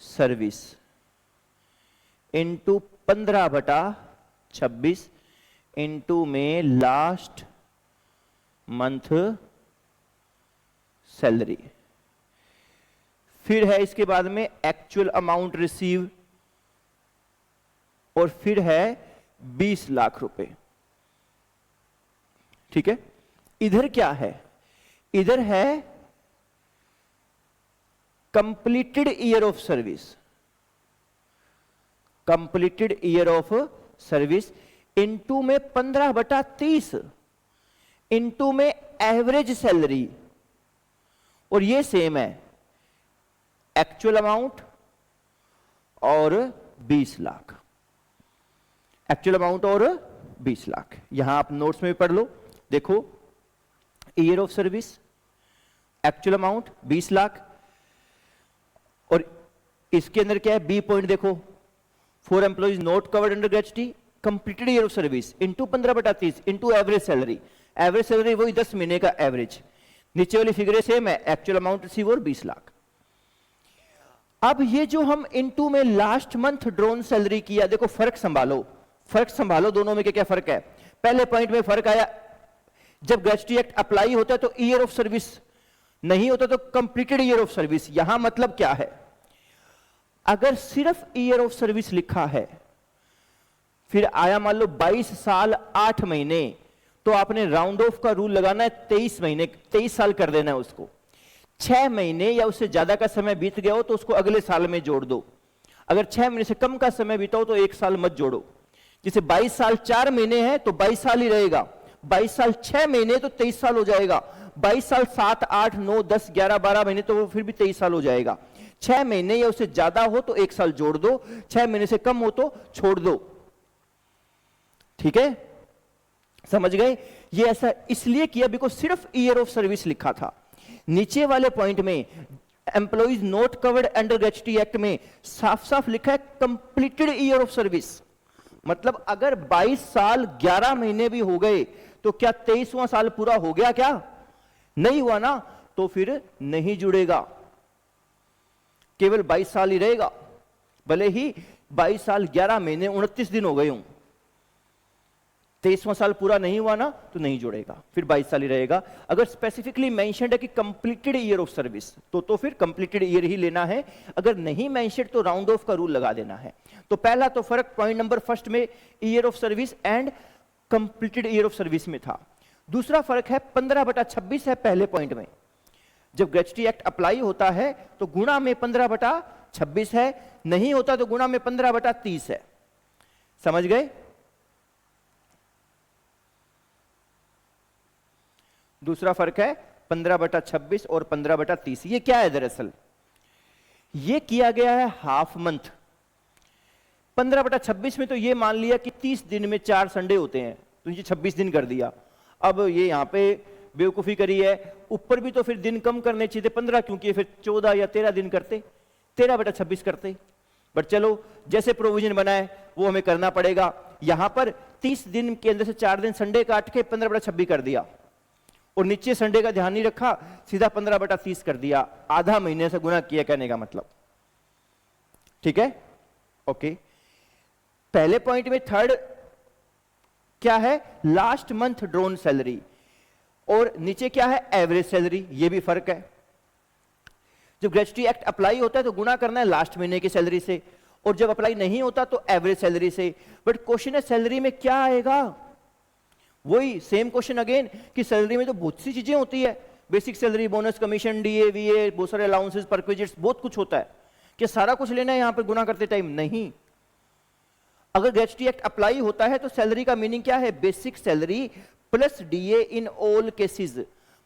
service into 15/26 into में लास्ट मंथ सैलरी। फिर है इसके बाद में एक्चुअल अमाउंट रिसीव, और फिर है 20 लाख रुपए। ठीक है, इधर क्या है? इधर है completed year of service, completed year of service into में 15/30 इनटू में एवरेज सैलरी, और ये सेम है एक्चुअल अमाउंट और 20 लाख, एक्चुअल अमाउंट और 20 लाख। यहां आप नोट्स में भी पढ़ लो, देखो year of service, actual amount 20 lakh, और इसके अंदर क्या है? बी पॉइंट देखो, 4 employees not covered under gratuity, completed year of service into 15/30 into average salary. Average salary वही 10 महीने का एवरेज, नीचे वाली फिगर सेम है, एक्चुअल अमाउंट रिसीव और 20 लाख। अब ये जो हम इनटू में लास्ट मंथ ड्रॉन सैलरी किया, देखो फर्क संभालो, फर्क संभालो दोनों में, क्या फर्क है? पहले पॉइंट में फर्क आया, जब ग्रेच्युटी एक्ट अप्लाई होता है तो ईयर ऑफ सर्विस नहीं होता, तो कंप्लीटेड ईयर ऑफ सर्विस। यहां मतलब क्या है? अगर सिर्फ ईयर ऑफ सर्विस लिखा है, फिर आया मान लो 22 साल 8 महीने, तो आपने राउंड ऑफ का रूल लगाना है 23 महीने, 23 साल कर देना है उसको। 6 महीने या उससे ज्यादा का समय बीत गया हो तो उसको अगले साल में जोड़ दो। अगर 6 महीने से कम का समय बीता हो तो 1 साल मत जोड़ो। जैसे 22 साल 4 महीने हैं तो 22 साल ही रहेगा, 22 साल 6 महीने तो 23 साल हो जाएगा, 22 साल 7 8 9 10 11 12 महीने तो वो फिर भी 23 साल हो जाएगा। 6 महीने या उससे ज्यादा हो तो 1 साल जोड़ दो, 6 महीने से कम हो तो छोड़ दो। ठीक है, समझ गए? ये ऐसा इसलिए किया बिकॉज सिर्फ ईयर ऑफ सर्विस लिखा था। नीचे वाले पॉइंट में employees not covered under gratuity act में साफ साफ लिखा है कंप्लीटेड ईयर ऑफ सर्विस। मतलब अगर 22 साल 11 महीने भी हो गए तो क्या 23वां साल पूरा हो गया? क्या नहीं हुआ ना, तो फिर नहीं जुड़ेगा, केवल 22 साल ही रहेगा। भले ही 22 साल 11 महीने 29 दिन हो गए हूं, 23वां साल पूरा नहीं हुआ ना तो नहीं जुड़ेगा, फिर 22 साल ही रहेगा। अगर स्पेसिफिकली मेंशन्ड है कि कंप्लीटेड ईयर ऑफ सर्विस तो फिर कंप्लीटेड ईयर ही लेना है। अगर नहीं मेंशन्ड तो राउंड ऑफ का रूल लगा देना है। तो पहला तो फर्क पॉइंट नंबर फर्स्ट में year of service and completed year of service में था। दूसरा फर्क है 15/26 है पहले पॉइंट में। जब ग्रेच्युटी एक्ट अप्लाई होता है तो गुणा में 15/26 है, नहीं होता तो गुणा में 15/30 है। समझ गए? दूसरा फर्क है 15/26 और 15/30। ये क्या है? दरअसल ये किया गया है हाफ मंथ। 15/26 में तो ये मान लिया कि 30 दिन में 4 संडे होते हैं तो ये 26 दिन कर दिया। अब ये यहां पे बेवकूफी करी है, ऊपर भी तो फिर दिन कम करने चाहिए थे 15, क्योंकि फिर 14 या 13 दिन करते, 13/26 करते। बट चलो जैसे प्रोविजन बना है वो हमें करना पड़ेगा। यहां पर 30 दिन के अंदर से 4 दिन संडे काट के 15/26 कर दिया, और नीचे संडे का ध्यान नहीं रखा, सीधा 15/30 कर दिया। आधा महीने से गुना किया कहने का मतलब। ठीक है, ओके। पहले पॉइंट में थर्ड क्या है? लास्ट मंथ ड्रॉन सैलरी, और नीचे क्या है? Average salary. ये भी फर्क है। जब ग्रेच्युटी एक्ट अप्लाई होता है तो गुणा करना है लास्ट महीने की सैलरी से, और जब अप्लाई नहीं होता तो एवरेज सैलरी से। बट क्वेश्चन है सैलरी में क्या आएगा? वही सेम क्वेश्चन अगेन कि सैलरी में तो बहुत सी चीजें होती है, basic salary, bonus, commission, DA, वीए, बहुत सारे अलाउंसेस, परक्विजिट्स, बहुत कुछ होता है। क्या सारा कुछ लेना है यहां पर गुणा करते टाइम? नहीं। अगर ग्रेच्युटी एक्ट अप्लाई होता है तो सैलरी का मीनिंग क्या है? Basic salary plus DA in all cases.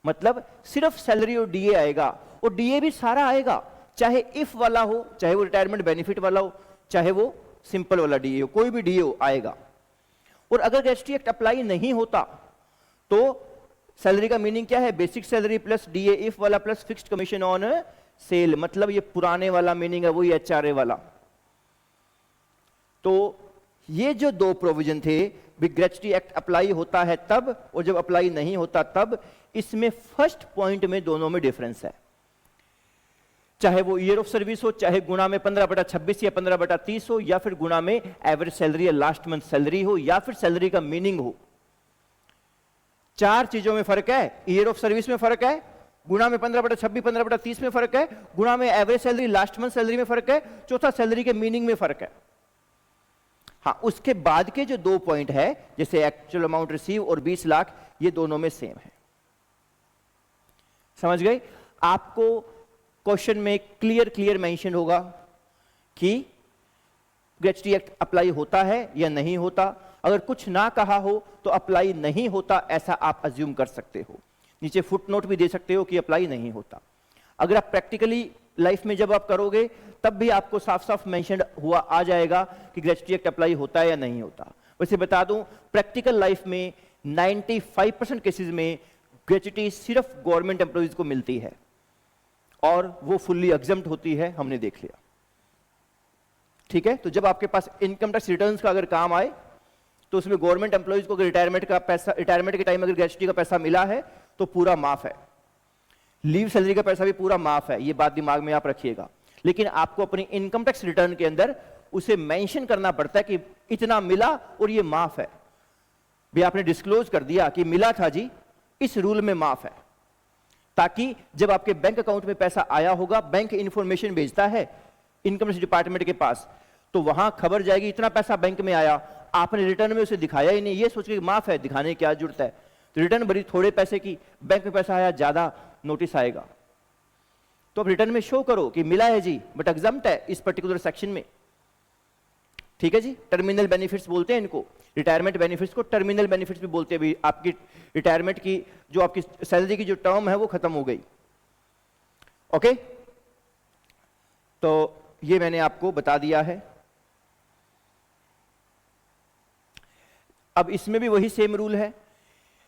मतलब सिर्फ सैलरी और डीए आएगा, और डीए भी सारा आएगा, चाहे इफ वाला हो, चाहे वो रिटायरमेंट बेनिफिट वाला हो, चाहे वो सिंपल वाला डीए हो, कोई भी डीए हो आएगा। और अगर ग्रेच्युटी एक्ट अप्लाई नहीं होता तो सैलरी का मीनिंग क्या है? Basic salary plus DA if वाला plus fixed commission on sale. मतलब ये पुराने वाला मीनिंग है, वही एचआरए वाला। तो ये जो दो प्रोविजन थे, ग्रेच्युटी एक्ट अप्लाई होता है तब, और जब अप्लाई नहीं होता तब, इसमें फर्स्ट पॉइंट में दोनों में डिफरेंस है। चाहे वो ईयर ऑफ सर्विस हो, चाहे गुणा में 15/26 या 15/30 हो, या फिर गुणा में एवरेज सैलरी या लास्ट मंथ सैलरी हो, या फिर सैलरी का मीनिंग हो। 4 चीजों में फर्क है। ईयर ऑफ सर्विस में फर्क है, गुणा में 15/26, 15/30 में फर्क है, गुणा में average salary, last month salary में फर्क है, चौथा सैलरी के मीनिंग में फर्क है। हाँ, उसके बाद के जो 2 पॉइंट है, जैसे एक्चुअल अमाउंट रिसीव और 20 लाख, ये दोनों में सेम है। समझ गए? आपको क्वेश्चन में क्लियर मेंशन होगा कि ग्रेच्युटी एक्ट अप्लाई होता है या नहीं होता। अगर कुछ ना कहा हो तो अप्लाई नहीं होता, ऐसा आप अज्यूम कर सकते हो। नीचे फुटनोट भी दे सकते हो कि अप्लाई नहीं होता। अगर आप प्रैक्टिकली लाइफ में जब आप करोगे तब भी आपको साफ साफ मेंशन हुआ आ जाएगा कि ग्रेच्युटी एक्ट अप्लाई होता है या नहीं होता। वैसे बता दूं, प्रैक्टिकल लाइफ में 95% केसेस में ग्रेच्युटी सिर्फ गवर्नमेंट एम्प्लॉइज को मिलती है और वो फुल्ली एग्जम्प्ट होती है, हमने देख लिया। ठीक है, तो जब आपके पास इनकम टैक्स रिटर्न्स का अगर काम आए तो उसमें गवर्नमेंट एम्प्लॉइज को रिटायरमेंट का पैसा, रिटायरमेंट के टाइम अगर ग्रेच्युटी का पैसा मिला है तो पूरा माफ है। लीव सैलरी का पैसा भी पूरा माफ है, ये बात दिमाग में आप रखिएगा। लेकिन आपको अपनी इनकम टैक्स रिटर्न के अंदर उसे मेंशन करना पड़ता है कि इतना मिला और ये माफ है। भी आपने डिस्क्लोज कर दिया कि मिला था जी, इस रूल में माफ है, ताकि जब आपके बैंक अकाउंट में पैसा आया होगा, बैंक इंफॉर्मेशन भेजता है इनकम टैक्स डिपार्टमेंट के पास, तो वहां खबर जाएगी इतना पैसा बैंक में आया, आपने रिटर्न में उसे दिखाया ही नहीं, ये सोच के माफ है, दिखाने की क्या जरूरत है। तो रिटर्न भरी थोड़े पैसे की, बैंक में पैसा आया ज्यादा, नोटिस आएगा। तो अब रिटर्न में शो करो कि मिला है जी, बट एग्जम्प्ट है इस पर्टिकुलर सेक्शन में। ठीक है जी, टर्मिनल बेनिफिट्स बोलते हैं इनको, रिटायरमेंट बेनिफिट्स को टर्मिनल बेनिफिट्स भी बोलते हैं। भी आपकी रिटायरमेंट की जो आपकी सैलरी की जो टर्म है वो खत्म हो गई। ओके, तो ये मैंने आपको बता दिया है। अब इसमें भी वही सेम रूल है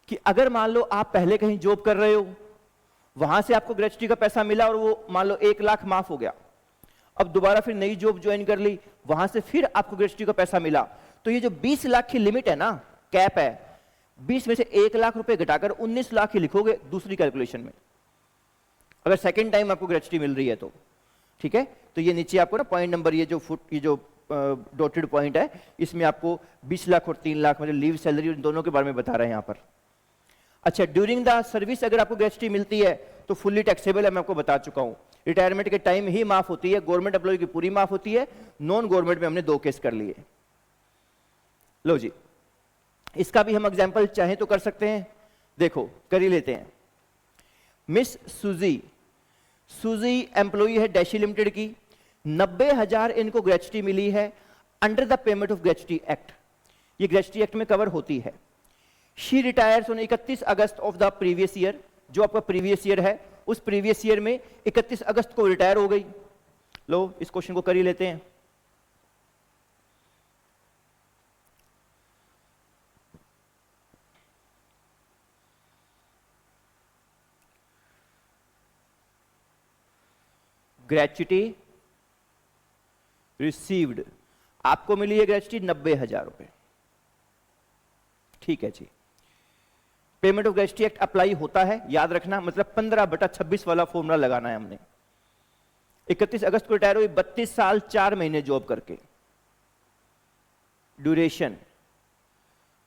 कि अगर मान लो आप पहले कहीं जॉब कर रहे हो, वहां से आपको ग्रेच्युटी का पैसा मिला और वो मान लो 1 लाख माफ हो गया, अब दोबारा फिर नई जॉब ज्वाइन कर ली, वहां से फिर आपको ग्रेच्युटी का पैसा मिला, तो ये जो 20 लाख की लिमिट है ना, कैप है, 20 में से 1 लाख रुपए घटाकर 19 लाख ही लिखोगे दूसरी कैलकुलेशन में, अगर सेकेंड टाइम आपको ग्रेच्युटी मिल रही है तो। ठीक है, तो ये नीचे आपको ना पॉइंट नंबर, ये जो डॉटेड पॉइंट है, इसमें आपको 20 लाख और 3 लाख मतलब लीव सैलरी, इन दोनों के बारे में बता रहे हैं यहां पर। अच्छा, ड्यूरिंग द सर्विस अगर आपको ग्रेच्युटी मिलती है तो फुल्ली टैक्सेबल है, मैं आपको बता चुका हूं। रिटायरमेंट के टाइम ही माफ होती है, गवर्नमेंट एम्प्लॉय की पूरी माफ होती है, नॉन गवर्नमेंट में हमने 2 केस कर लिए। लो जी, इसका भी हम एग्जाम्पल चाहें तो कर सकते हैं, देखो कर ही लेते हैं। मिस सुजी एम्प्लॉय है डैशी लिमिटेड की, 90,000 इनको ग्रेच्युटी मिली है under the payment of gratuity act, ये ग्रेच्युटी एक्ट में कवर होती है। She retires on 31 August of the previous year, जो आपका प्रीवियस ईयर है उस प्रीवियस ईयर में 31 अगस्त को रिटायर हो गई। लो इस क्वेश्चन को कर ही लेते हैं। ग्रेच्युटी रिसीव्ड, आपको मिली है ग्रेच्युटी 90,000 रुपए। ठीक है जी, payment of gratuity act apply होता है, याद रखना, मतलब 15/26 वाला फॉर्मूला लगाना है हमने। 31 अगस्त को रिटायर हुई, 32 साल 4 महीने जॉब करके, ड्यूरेशन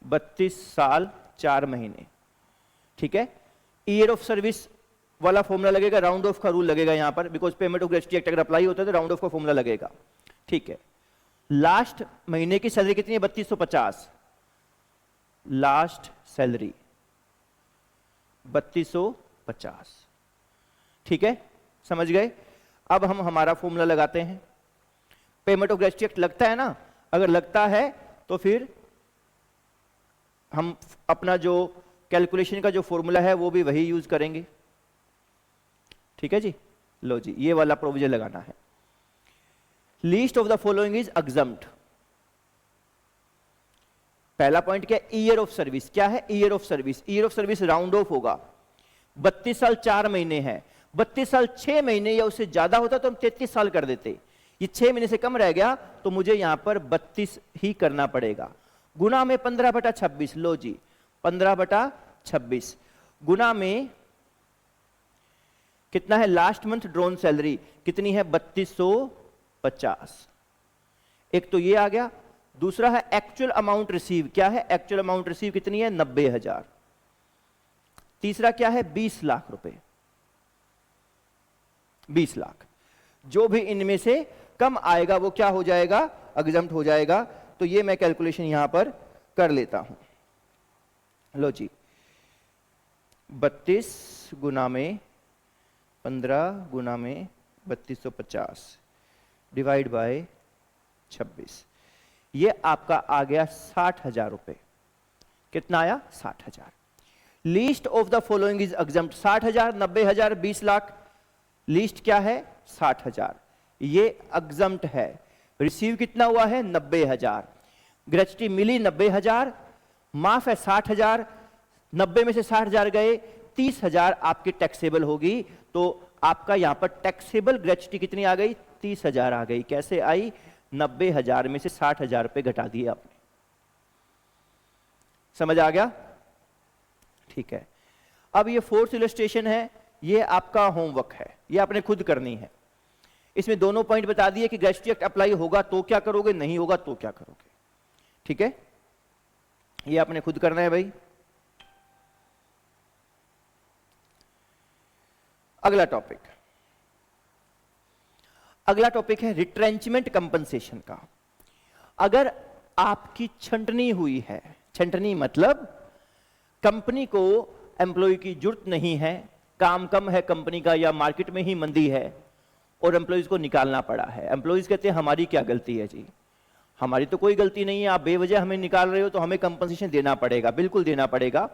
32 साल 4 महीने। ठीक है, ईयर ऑफ सर्विस वाला फॉर्मूला लगेगा, राउंड ऑफ का रूल लगेगा यहां पर, because payment of gratuity act अगर अप्लाई होता है तो राउंड ऑफ का फॉर्मूला लगेगा। ठीक है, लास्ट महीने की सैलरी कितनी है? 3250, लास्ट सैलरी 3250। ठीक है, समझ गए? अब हम हमारा फॉर्मूला लगाते हैं। पेमेंट ऑफ ग्रेच्युटी एक्ट लगता है ना, अगर लगता है तो फिर हम अपना जो कैलकुलेशन का जो फॉर्मूला है वो भी वही यूज करेंगे। ठीक है जी, लो जी, ये वाला प्रोविजन लगाना है। Least of the following is exempt. पहला पॉइंट क्या है? Year of service. क्या है year of service? Year of service round of होगा, 32 साल 4 महीने है, 32 साल 6 महीने या उससे ज्यादा होता तो हम 33 साल कर देते, ये 6 महीने से कम रह गया तो मुझे यहां पर 32 ही करना पड़ेगा। गुना में 15/26, लो जी 15/26 गुना में कितना है? लास्ट मंथ ड्रॉन सैलरी कितनी है? 3250। एक तो ये आ गया, दूसरा है एक्चुअल अमाउंट रिसीव। क्या है एक्चुअल अमाउंट रिसीव? कितनी है? 90,000। तीसरा क्या है? 20 लाख रुपए। 20 लाख। जो भी इनमें से कम आएगा वो क्या हो जाएगा, एग्जम्प्ट हो जाएगा। तो ये मैं कैलकुलेशन यहां पर कर लेता हूं। लो जी, 32 गुना में 15 गुना में 3250 डिवाइड बाय 26, ये आपका आ गया 60,000 रुपए। कितना आया, 60,000। Least of the following is exempt. 60,000, 90,000, 20 lakh. Least क्या है, 60,000, ये एग्जम्प्ट है। रिसीव कितना हुआ है, 90,000। ग्रेच्युटी मिली 90,000, माफ है 60,000। 90 में से 60,000 गए, 30,000 आपकी टैक्सेबल होगी। तो आपका यहां पर टैक्सेबल ग्रेच्युटी कितनी आ गई, 30,000 आ गई। कैसे आई, 90,000 में से 60,000 रुपए घटा दिए आपने। समझ आ गया, ठीक है। अब ये फोर्थ इलस्ट्रेशन है, ये आपका होमवर्क है, ये आपने खुद करनी है। इसमें दोनों पॉइंट बता दिए कि ग्रेच्युटी एक्ट अप्लाई होगा तो क्या करोगे, नहीं होगा तो क्या करोगे, ठीक है। ये आपने खुद करना है भाई। अगला टॉपिक है रिट्रेंचमेंट कंपनसेशन का। अगर आपकी छंटनी हुई है, छंटनी मतलब कंपनी को एम्प्लॉय की जरूरत नहीं है, काम कम है कंपनी का, या मार्केट में ही मंदी है और एम्प्लॉयज को निकालना पड़ा है। एम्प्लॉयज कहते हैं हमारी क्या गलती है जी, हमारी तो कोई गलती नहीं है, आप बेवजह हमें निकाल रहे हो तो हमें कंपनसेशन देना पड़ेगा, बिल्कुल देना पड़ेगा।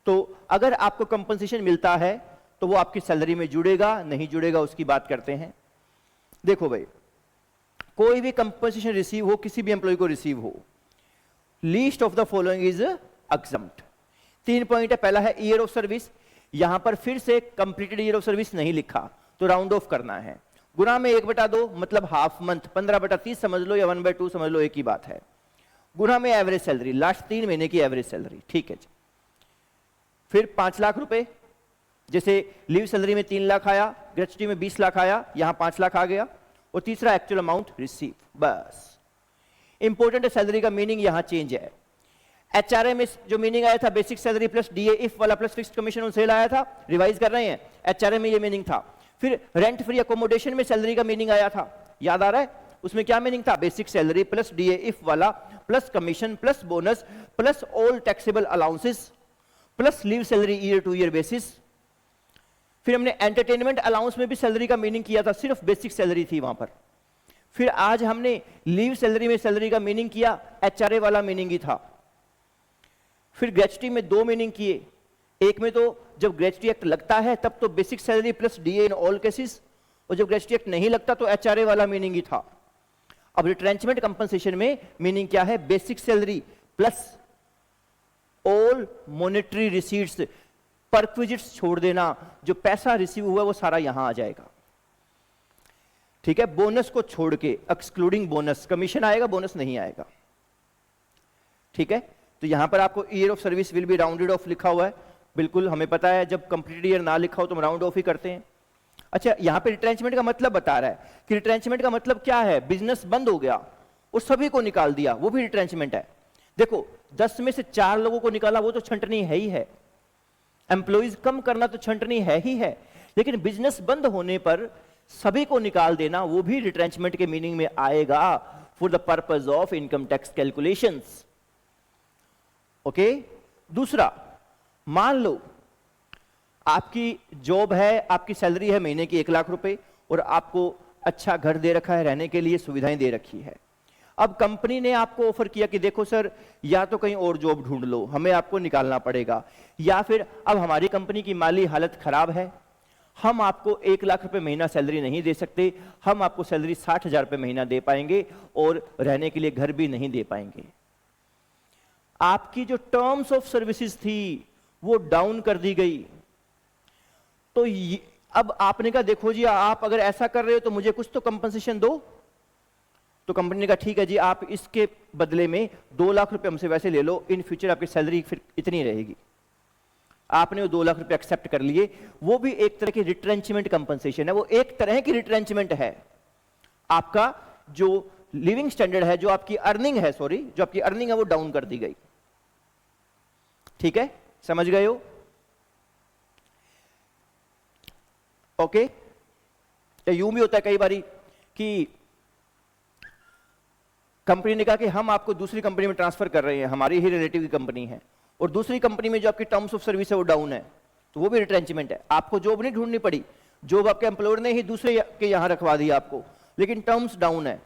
तो अगर आपको कंपनसेशन मिलता है तो वो आपकी सैलरी में जुड़ेगा, नहीं जुड़ेगा उसकी बात करते हैं। देखो भाई, कोई भी कंपनसेशन रिसीव हो, किसी भी एम्प्लॉय को रिसीव हो, least of the following is exempt. 3 point है। पहला है ईयर ऑफ सर्विस। यहां पर फिर से कंप्लीटेड ईयर ऑफ सर्विस नहीं लिखा तो राउंड ऑफ करना है। गुना में 1/2 मतलब हाफ मंथ, 15/30 समझ लो या 1/2 समझ लो, एक ही बात है। गुना में एवरेज सैलरी, लास्ट 3 महीने की एवरेज सैलरी, ठीक है जी। फिर 5 लाख रुपए, जैसे लीव सैलरी में 3 लाख आया, ग्रेच्युटी में 20 लाख आया, यहां 5 लाख आ गया। और तीसरा एक्चुअल अमाउंट रिसीव, बस। इंपॉर्टेंट है, सैलरी का मीनिंग यहां चेंज है। एचआरए में जो मीनिंग आया था basic salary plus DA if वाला plus fixed commission on sale आया था, रिवाइज कर रहे हैं। एचआरए में ये मीनिंग था। फिर रेंट फ्री अकोमोडेशन में सैलरी का मीनिंग आया था, याद आ रहा है, उसमें क्या मीनिंग था, basic salary plus DA if वाला plus commission plus bonus plus all taxable allowances plus leave salary year to year basis. फिर हमने एंटरटेनमेंट अलाउंस में भी सैलरी का मीनिंग किया था, सिर्फ बेसिक सैलरी थी वहां पर। फिर आज हमने लीव सैलरी में सैलरी का मीनिंग किया, एचआरए वाला मीनिंग ही था। फिर ग्रेच्युटी में 2 मीनिंग किए, एक में तो जब ग्रेच्युटी एक्ट लगता है तब तो basic salary plus DA in all cases, और जब ग्रेच्युटी एक्ट नहीं लगता तो एचआरए वाला मीनिंग ही था। अब रिट्रेंचमेंट कंपनसेशन में मीनिंग क्या है, basic salary plus all monetary receipts, perquisites छोड़ देना, जो पैसा रिसीव हुआ वो सारा यहां आ जाएगा, ठीक है। बोनस को छोड़ के, एक्सक्लूडिंग बोनस, कमीशन आएगा, बोनस नहीं आएगा, ठीक है। तो यहां पर आपको year of service will be rounded off लिखा हुआ है, बिल्कुल हमें पता है, जब कंप्लीट ईयर ना लिखा हो तो हम राउंड ऑफ ही करते हैं। अच्छा, यहां पे रिट्रेंचमेंट का मतलब बता रहा है कि रिट्रेंचमेंट का मतलब क्या है, बिजनेस बंद हो गया और सभी को निकाल दिया, वो भी रिट्रेंचमेंट है। देखो 10 में से 4 लोगों को निकाला, वो तो छंटनी है ही है। एम्प्लॉइज कम करना तो छंटनी है ही है, लेकिन बिजनेस बंद होने पर सभी को निकाल देना, वो भी रिट्रेंचमेंट के मीनिंग में आएगा, for the purpose of income tax calculations. Okay. दूसरा, मान लो आपकी जॉब है, आपकी सैलरी है महीने की 1 लाख रुपए और आपको अच्छा घर दे रखा है, रहने के लिए सुविधाएं दे रखी है। अब कंपनी ने आपको ऑफर किया कि देखो सर, या तो कहीं और जॉब ढूंढ लो, हमें आपको निकालना पड़ेगा, या फिर अब हमारी कंपनी की माली हालत खराब है, हम आपको 1 लाख रुपए महीना सैलरी नहीं दे सकते, हम आपको सैलरी 60,000 रुपए महीना दे पाएंगे और रहने के लिए घर भी नहीं दे पाएंगे। आपकी जो टर्म्स ऑफ सर्विसेज थी वो डाउन कर दी गई। तो अब आपने कहा देखो जी, आप अगर ऐसा कर रहे हो तो मुझे कुछ तो कंपनसेशन दो। तो कंपनी ने कहा ठीक है जी, आप इसके बदले में 2 लाख रुपए हमसे वैसे ले लो, इन फ्यूचर आपकी सैलरी फिर इतनी रहेगी। आपने वो 2 लाख रुपए एक्सेप्ट कर लिए, वो भी एक तरह की रिट्रेंचमेंट कंपनसेशन है, वो एक तरह की रिट्रेंचमेंट है। आपका जो लिविंग स्टैंडर्ड है, जो आपकी अर्निंग है, सॉरी, जो आपकी अर्निंग है वो डाउन कर दी गई, ठीक है, समझ गए हो? ओके। या यूं भी होता है कई बारी कि कंपनी ने कहा कि हम आपको दूसरी कंपनी में ट्रांसफर कर रहे हैं, हमारी ही रिलेटिव की कंपनी है, और दूसरी कंपनी में जो आपकी टर्म्स ऑफ सर्विस है वो डाउन है, तो वो भी रिट्रेंचमेंट है। आपको जॉब नहीं ढूंढनी पड़ी, जॉब आपके एम्प्लॉयर ने ही दूसरे के यहां रखवा दी आपको, लेकिन टर्म्स डाउन है,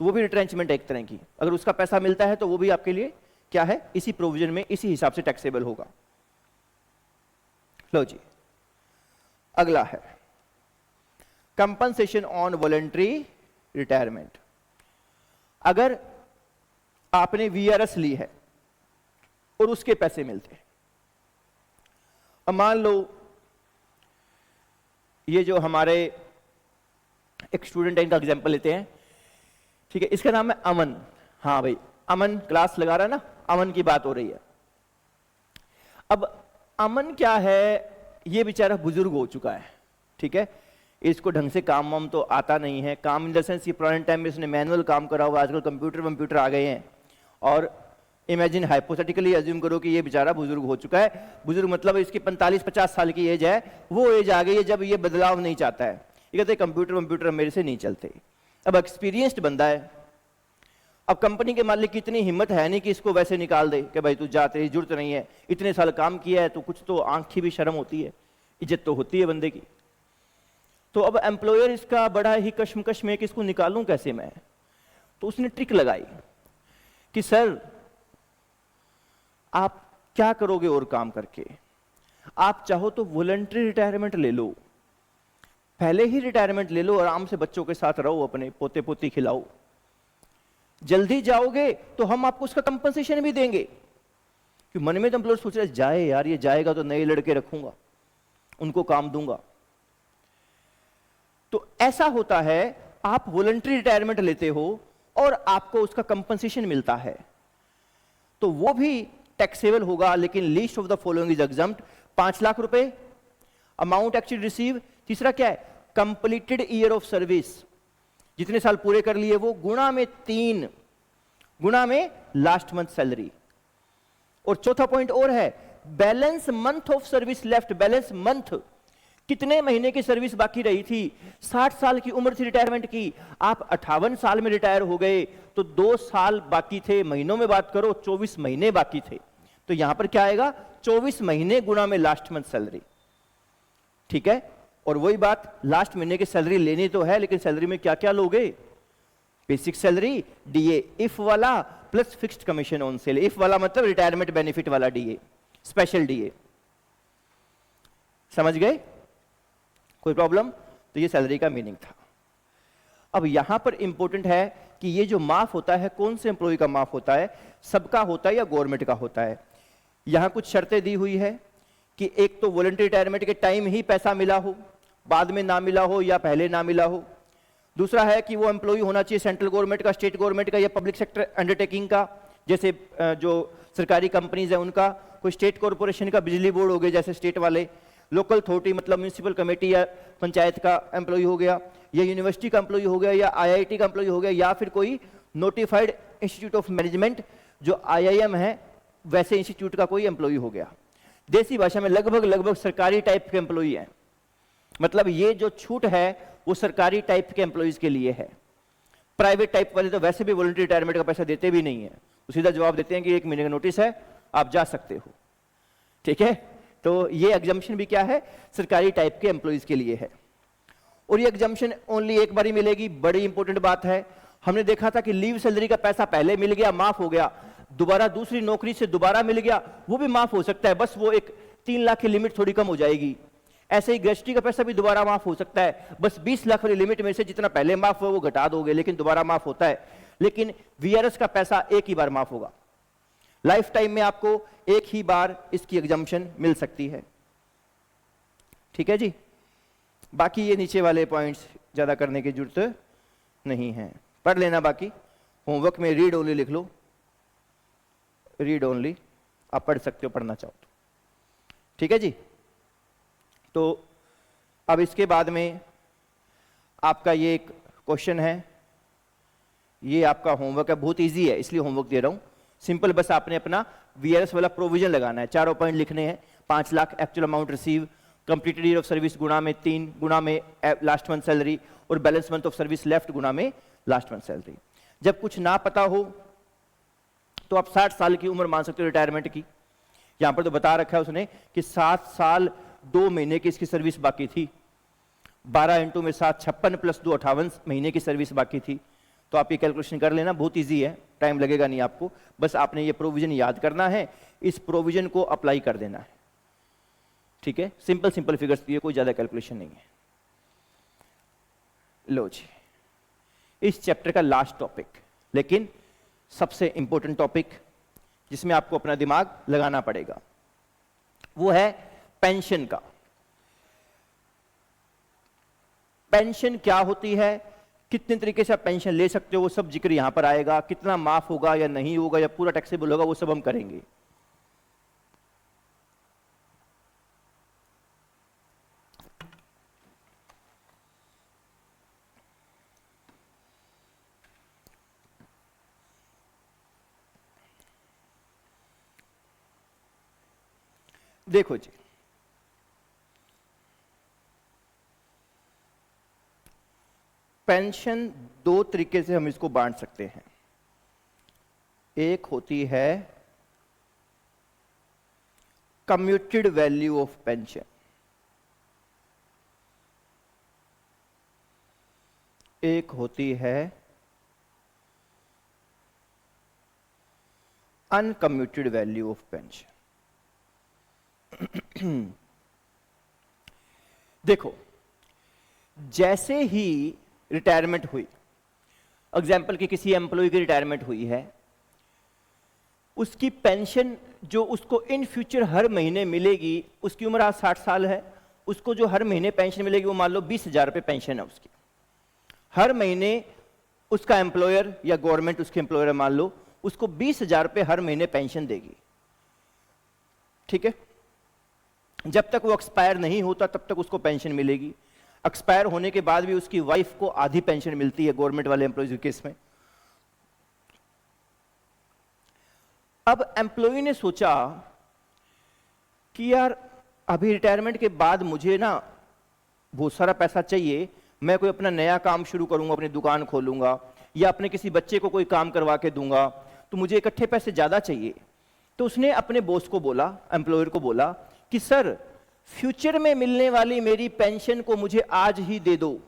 तो वो भी रिट्रेंचमेंट है एक तरह की। अगर उसका पैसा मिलता है तो वो भी आपके लिए क्या है, इसी प्रोविजन में इसी हिसाब से टैक्सेबल होगा। लो जी, अगला है कंपनसेशन ऑन वॉलंटरी रिटायरमेंट। अगर आपने वीआरएस ली है और उसके पैसे मिलते हैं, अब मान लो ये जो हमारे एक स्टूडेंट है, इनका एग्जांपल लेते हैं, ठीक है, इसका नाम है अमन। हाँ भाई, अमन क्लास लगा रहा है ना, अमन की बात हो रही है। अब अमन क्या है, ये बेचारा बुजुर्ग हो चुका है, ठीक है, इसको ढंग से काम वाम तो आता नहीं है। काम इन द सेंस ये पुराने टाइम में इसने मैनुअल काम करा हुआ, आजकल कंप्यूटर आ गए हैं। और इमेजिन हाइपोथेटिकली अज्यूम करो कि ये बेचारा बुजुर्ग हो चुका है। बुजुर्ग मतलब इसकी 45-50 साल की एज है, वो एज आ गई है जब ये बदलाव नहीं चाहता है। ये कहते हैं कंप्यूटर मेरे से नहीं चलते। अब एक्सपीरियंस्ड बंदा है, अब कंपनी के मालिक की इतनी हिम्मत है नहीं कि इसको वैसे निकाल दे कि भाई तू जा, तेरी जरूरत नहीं है, इतने साल काम किया है तो कुछ तो आंख की भी शर्म होती है, इज्जत तो होती है बंदे की। तो अब एम्प्लॉयर इसका बड़ा ही कश्मकश में कि इसको निकालूं कैसे मैं। तो उसने ट्रिक लगाई कि सर आप क्या करोगे और काम करके, आप चाहो तो वॉलंटरी रिटायरमेंट ले लो, पहले ही रिटायरमेंट ले लो, आराम से बच्चों के साथ रहो, अपने पोते पोती खिलाओ, जल्दी जाओगे तो हम आपको उसका कंपनसेशन भी देंगे। कि मन में तो एम्प्लॉयर सोच रहा है जाए यार, ये जाएगा तो नए लड़के रखूंगा, उनको काम दूंगा। तो ऐसा होता है, आप वॉलंटरी रिटायरमेंट लेते हो और आपको उसका कंपनसेशन मिलता है, तो वो भी टैक्सेबल होगा, लेकिन least of the following is exempt. 5 lakh रुपए अमाउंट एक्चुअली रिसीव। तीसरा क्या है, कंप्लीटेड ईयर ऑफ सर्विस, जितने साल पूरे कर लिए वो, गुणा में 3, गुणा में लास्ट मंथ सैलरी। और चौथा पॉइंट और है, balance month of service left. Balance month, कितने महीने की सर्विस बाकी रही थी। 60 साल की उम्र थी रिटायरमेंट की, आप 58 साल में रिटायर हो गए, तो 2 साल बाकी थे। महीनों में बात करो, 24 महीने बाकी थे। तो यहां पर क्या आएगा, 24 महीने गुणा में लास्ट मंथ सैलरी, ठीक है। और वही बात, लास्ट महीने की सैलरी लेनी तो है, लेकिन सैलरी में क्या क्या लोगे, बेसिक सैलरी, डीए इफ वाला, plus fixed commission on cell. If वाला मतलब रिटायरमेंट बेनिफिट वाला डीए, स्पेशल डीए। समझ गए, कोई प्रॉब्लम? तो ये सैलरी का मीनिंग था। अब यहां पर इंपॉर्टेंट है कि ये जो माफ होता है, कौन से एम्प्लॉय का माफ होता है, सबका होता है या गवर्नमेंट का होता है। यहां कुछ शर्तें दी हुई है कि एक तो वॉलंटरी रिटायरमेंट के टाइम ही पैसा मिला हो, बाद में ना मिला हो या पहले ना मिला हो। दूसरा है कि वो एम्प्लॉय होना चाहिए सेंट्रल गवर्नमेंट का, स्टेट गवर्नमेंट का या पब्लिक सेक्टर अंडरटेकिंग का, जैसे जो सरकारी कंपनीज है उनका, कोई स्टेट कॉर्पोरेशन का, बिजली बोर्ड हो गए जैसे स्टेट वाले, लोकल अथॉरिटी मतलब म्यूनिसिपल कमेटी या पंचायत का एम्प्लॉय हो गया, या यूनिवर्सिटी का एम्प्लॉय हो गया, या आईआईटी का एम्प्लॉय हो गया, या फिर कोई नोटिफाइड इंस्टीट्यूट ऑफ मैनेजमेंट जो आईआईएम है वैसे इंस्टीट्यूट का कोई एम्प्लॉय हो गया। देसी भाषा में लगभग सरकारी टाइप के एम्प्लॉय हैं। मतलब ये जो छूट है वो सरकारी टाइप के एम्प्लॉयज के लिए है। प्राइवेट टाइप वाले तो वैसे भी वॉलंटरी रिटायरमेंट का पैसा देते भी नहीं है, वो सीधा जवाब देते हैं कि 1 महीने का नोटिस है, आप जा सकते हो, ठीक है। तो ये एग्जम्पशन भी क्या है, सरकारी टाइप के एम्प्लॉयज के लिए है। और ये एग्जम्पशन ओनली एक बार ही मिलेगी, बड़ी इंपॉर्टेंट बात है। हमने देखा था कि लीव सैलरी का पैसा पहले मिल गया, माफ हो गया, दोबारा दूसरी नौकरी से दोबारा मिल गया, वो भी माफ हो सकता है, बस वो एक 3 लाख की लिमिट थोड़ी कम हो जाएगी। ऐसे ही ग्रेच्युटी का पैसा भी दोबारा माफ हो सकता है, बस 20 लाख वाली लिमिट में से जितना पहले माफ हुआ वो घटा दोगे, लेकिन दोबारा माफ होता है। लेकिन वीआरएस का पैसा एक ही बार माफ होगा, लाइफ टाइम में आपको एक ही बार इसकी एग्जम्पशन मिल सकती है, ठीक है जी। बाकी ये नीचे वाले पॉइंट्स ज्यादा करने की जरूरत नहीं है, पढ़ लेना। बाकी होमवर्क में रीड ओनली लिख लो, रीड ओनली आप पढ़ सकते हो, पढ़ना चाहो तो, ठीक है जी। तो अब इसके बाद में आपका ये एक क्वेश्चन है, ये आपका होमवर्क है, बहुत इजी है इसलिए होमवर्क दे रहा हूं। सिंपल, बस आपने अपना वीआरएस वाला प्रोविजन लगाना है, 4 पॉइंट लिखने हैं। 5 lakh actual amount receive, completed year of service गुणा में 3 गुणा में लास्ट मंथ सैलरी और balance month of service left गुणा में लास्ट मंथ सैलरी। जब कुछ ना पता हो तो आप 60 साल की उम्र मान सकते हो रिटायरमेंट की। यहां पर तो बता रखा है उसने कि 7 साल 2 महीने की इसकी सर्विस बाकी थी, 12 इंटू में 7 56 प्लस 2 58 महीने की सर्विस बाकी थी। तो आप ये कैलकुलेशन कर लेना, बहुत इजी है, टाइम लगेगा नहीं आपको, बस आपने ये प्रोविजन याद करना है, इस प्रोविजन को अप्लाई कर देना है। ठीक है, सिंपल सिंपल फिगर्स दिए, कोई ज्यादा कैलकुलेशन नहीं है। लो जी, इस चैप्टर का लास्ट टॉपिक, लेकिन सबसे इंपॉर्टेंट टॉपिक जिसमें आपको अपना दिमाग लगाना पड़ेगा, वो है पेंशन का। पेंशन क्या होती है, कितने तरीके से आप पेंशन ले सकते हो, वो सब जिक्र यहां पर आएगा। कितना माफ होगा या नहीं होगा या पूरा टैक्सेबल होगा, वो सब हम करेंगे। देखो जी, पेंशन 2 तरीके से हम इसको बांट सकते हैं। एक होती है कम्यूटेड वैल्यू ऑफ पेंशन, एक होती है अनकम्यूटेड वैल्यू ऑफ पेंशन। देखो, जैसे ही रिटायरमेंट हुई, एग्जाम्पल की किसी एम्प्लॉय की रिटायरमेंट हुई है, उसकी पेंशन जो उसको इन फ्यूचर हर महीने मिलेगी, उसकी उम्र आज 60 साल है, उसको जो हर महीने पेंशन मिलेगी वो मान लो 20,000 रुपये पेंशन है उसकी। हर महीने उसका एम्प्लॉयर या गवर्नमेंट उसके एम्प्लॉयर है मान लो, उसको 20,000 रुपये हर महीने पेंशन देगी। ठीक है, जब तक वो एक्सपायर नहीं होता तब तक उसको पेंशन मिलेगी। एक्सपायर होने के बाद भी उसकी वाइफ को आधी पेंशन मिलती है गवर्नमेंट वाले एम्प्लॉयज के केस में। अब एम्प्लॉय ने सोचा कि यार अभी रिटायरमेंट के बाद मुझे ना बहुत सारा पैसा चाहिए, मैं कोई अपना नया काम शुरू करूंगा, अपनी दुकान खोलूंगा या अपने किसी बच्चे को कोई काम करवा के दूंगा, तो मुझे इकट्ठे पैसे ज्यादा चाहिए। तो उसने अपने बॉस को बोला, एम्प्लॉयर को बोला कि सर फ्यूचर में मिलने वाली मेरी पेंशन को मुझे आज ही दे दो।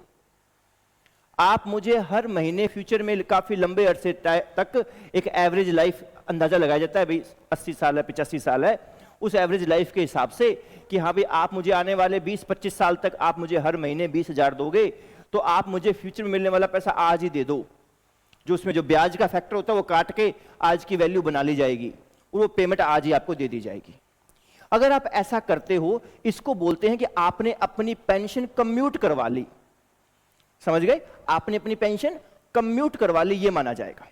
आप मुझे हर महीने फ्यूचर में, काफी लंबे अरसे तक एक एवरेज लाइफ अंदाजा लगाया जाता है, भाई 80 साल है 85 साल है, उस एवरेज लाइफ के हिसाब से कि हाँ भाई आप मुझे आने वाले 20-25 साल तक आप मुझे हर महीने 20,000 दोगे, तो आप मुझे फ्यूचर में मिलने वाला पैसा आज ही दे दो। जो उसमें जो ब्याज का फैक्टर होता है वो काट के आज की वैल्यू बना ली जाएगी और वो पेमेंट आज ही आपको दे दी जाएगी। अगर आप ऐसा करते हो, इसको बोलते हैं कि आपने अपनी पेंशन कम्यूट करवा ली। समझ गए, आपने अपनी पेंशन कम्यूट करवा ली, ये माना जाएगा।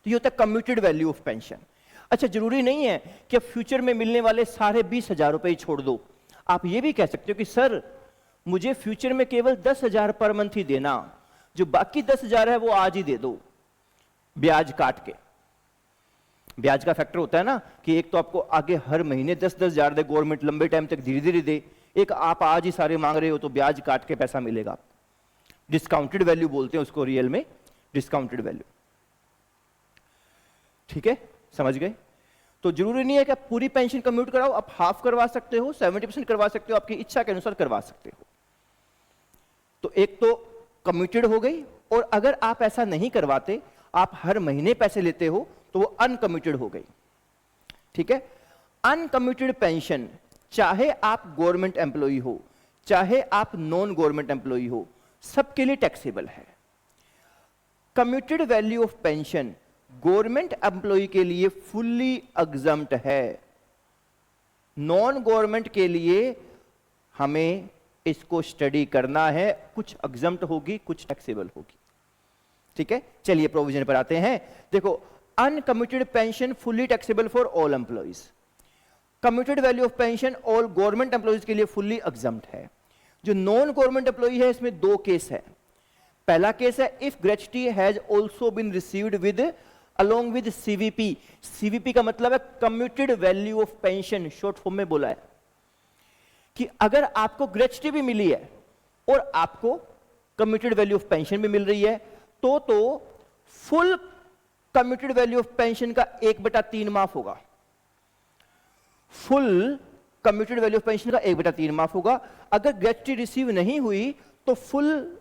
तो ये होता है कम्यूटेड वैल्यू ऑफ पेंशन। अच्छा, जरूरी नहीं है कि फ्यूचर में मिलने वाले सारे 20,000 रुपए ही छोड़ दो। आप ये भी कह सकते हो कि सर मुझे फ्यूचर में केवल 10,000 पर मंथ ही देना, जो बाकी 10,000 है वो आज ही दे दो, ब्याज काट के। ब्याज का फैक्टर होता है ना कि एक तो आपको आगे हर महीने 10-10 हजार दे गवर्नमेंट, लंबे टाइम तक धीरे धीरे दे, एक आप आज ही सारे मांग रहे हो तो ब्याज काट के पैसा मिलेगा। डिस्काउंटेड वैल्यू बोलते हैं उसको, रियल में डिस्काउंटेड वैल्यू। ठीक है, समझ गए। तो जरूरी नहीं है कि आप पूरी पेंशन कम्यूट कराओ, आप हाफ करवा सकते हो, 70% करवा सकते हो, आपकी इच्छा के अनुसार करवा सकते हो। तो एक तो कम्यूटेड हो गई, और अगर आप ऐसा नहीं करवाते, आप हर महीने पैसे लेते हो, तो वो अनकम्यूटेड हो गई। ठीक है, अनकम्यूटेड पेंशन चाहे आप गवर्नमेंट एम्प्लॉई हो चाहे आप नॉन गवर्नमेंट एम्प्लॉई हो, सबके लिए टैक्सेबल है। Commuted value of pension government employee के लिए फुल्ली एग्जम्प्ट है, नॉन गवर्नमेंट के लिए हमें इसको स्टडी करना है, कुछ एग्जम्प्ट होगी कुछ टैक्सेबल होगी। ठीक है, चलिए प्रोविजन पर आते हैं। देखो, uncommuted pension fully taxable for all employees, commuted value of pension all government employees के लिए फुल्ली एग्जम्प्ट है। जो नॉन गवर्नमेंट एम्प्लॉई है इसमें 2 केस है। पहला केस है if gratuity has also been received with along with CVP. CVP का मतलब है commuted value of pension, short form में बोला है कि अगर आपको ग्रेच्युटी भी मिली है और आपको कम्यूटेड वैल्यू ऑफ पेंशन भी मिल रही है, तो full commuted value of pension का 1/3 माफ होगा। Full commuted value of pension का 1/3 माफ होगा। अगर ग्रेच्युटी रिसीव नहीं हुई तो full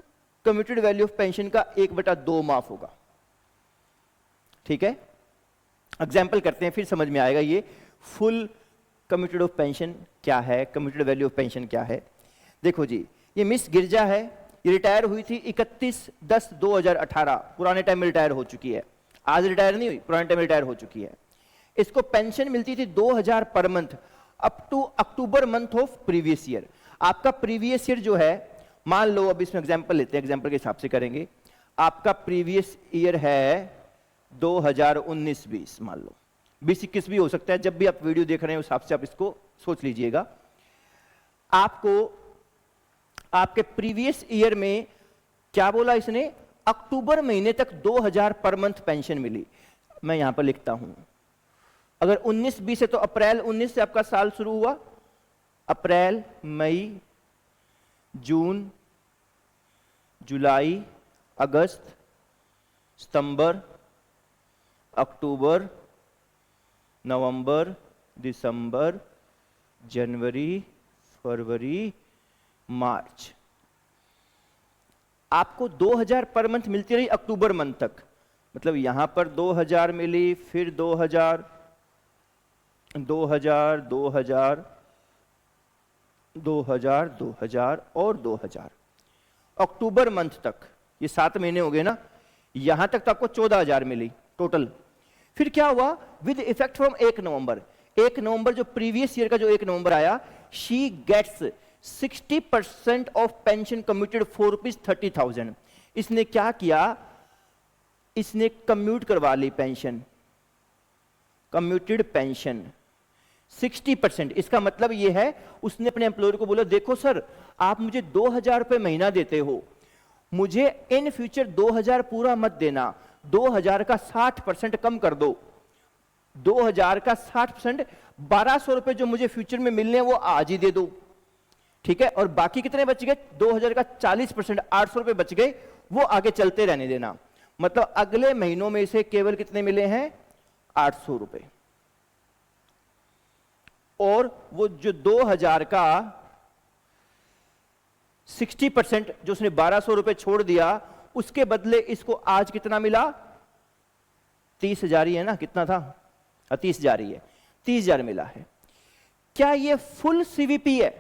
commuted value of pension का 1/2 माफ होगा। ठीक है, एग्जाम्पल करते हैं, फिर समझ में आएगा ये फुल कम्यूटेड ऑफ पेंशन क्या है, कम्यूटेड वैल्यू ऑफ पेंशन क्या है। देखो जी, ये मिस गिरजा है, ये रिटायर हुई थी 31/10/2018, पुराने टाइम में रिटायर हो चुकी है, आज रिटायर नहीं हुई, पुराने टाइम में रिटायर हो चुकी है। इसको पेंशन मिलती थी 2000 पर month up to October month of previous year. आपका प्रीवियस ईयर जो है, मान लो, अब इसमें एग्जांपल लेते हैं, एग्जांपल के हिसाब से करेंगे। आपका प्रीवियस ईयर है 2019-20, मान लो 20-21 भी हो सकता है, जब भी आप वीडियो देख रहे हैं उस हिसाब से आप इसको सोच लीजिएगा। आपको आपके प्रीवियस ईयर में क्या बोला इसने, अक्टूबर महीने तक 2000 पर मंथ पेंशन मिली। मैं यहां पर लिखता हूं, अगर 19-20 है तो अप्रैल 19 से आपका साल शुरू हुआ, अप्रैल, मई, जून, जुलाई, अगस्त, सितंबर, अक्टूबर, नवंबर, दिसंबर, जनवरी, फरवरी, मार्च। आपको 2000 पर मंथ मिलती रही अक्टूबर मंथ तक, मतलब यहां पर 2000 मिली, फिर 2000, 2000, 2000, 2000, 2000 और 2000, अक्टूबर मंथ तक, ये 7 महीने हो गए ना, यहां तक तो आपको 14000 मिली टोटल। फिर क्या हुआ, विद इफेक्ट फ्रॉम 1 नवंबर, 1 नवंबर जो प्रीवियस ईयर का जो 1 नवंबर आया, she gets 60% of pension commuted for ₹30,000। इसने क्या किया, इसने कम्यूट करवा ली पेंशन, कम्यूटेड पेंशन 60%। इसका मतलब यह है, उसने अपने एम्प्लॉयर को बोला, देखो सर, आप मुझे 2000 रुपए महीना देते हो, मुझे इन फ्यूचर 2000 पूरा मत देना, 2000 का 60% कम कर दो, 2000 का 60%, 1200 रुपए जो मुझे फ्यूचर में मिलने हैं वो आज ही दे दो। ठीक है, और बाकी कितने बच गए, 2000 का 40%, 800 रुपए बच गए, वो आगे चलते रहने देना। मतलब अगले महीनों में इसे केवल कितने मिले हैं, 800 रुपए। और वो जो 2000 का 60% जो उसने 1200 रुपए छोड़ दिया, उसके बदले इसको आज कितना मिला, 30,000 ही है ना, कितना था, 30,000 ही है, 30,000 मिला है। क्या ये फुल सीवीपी है,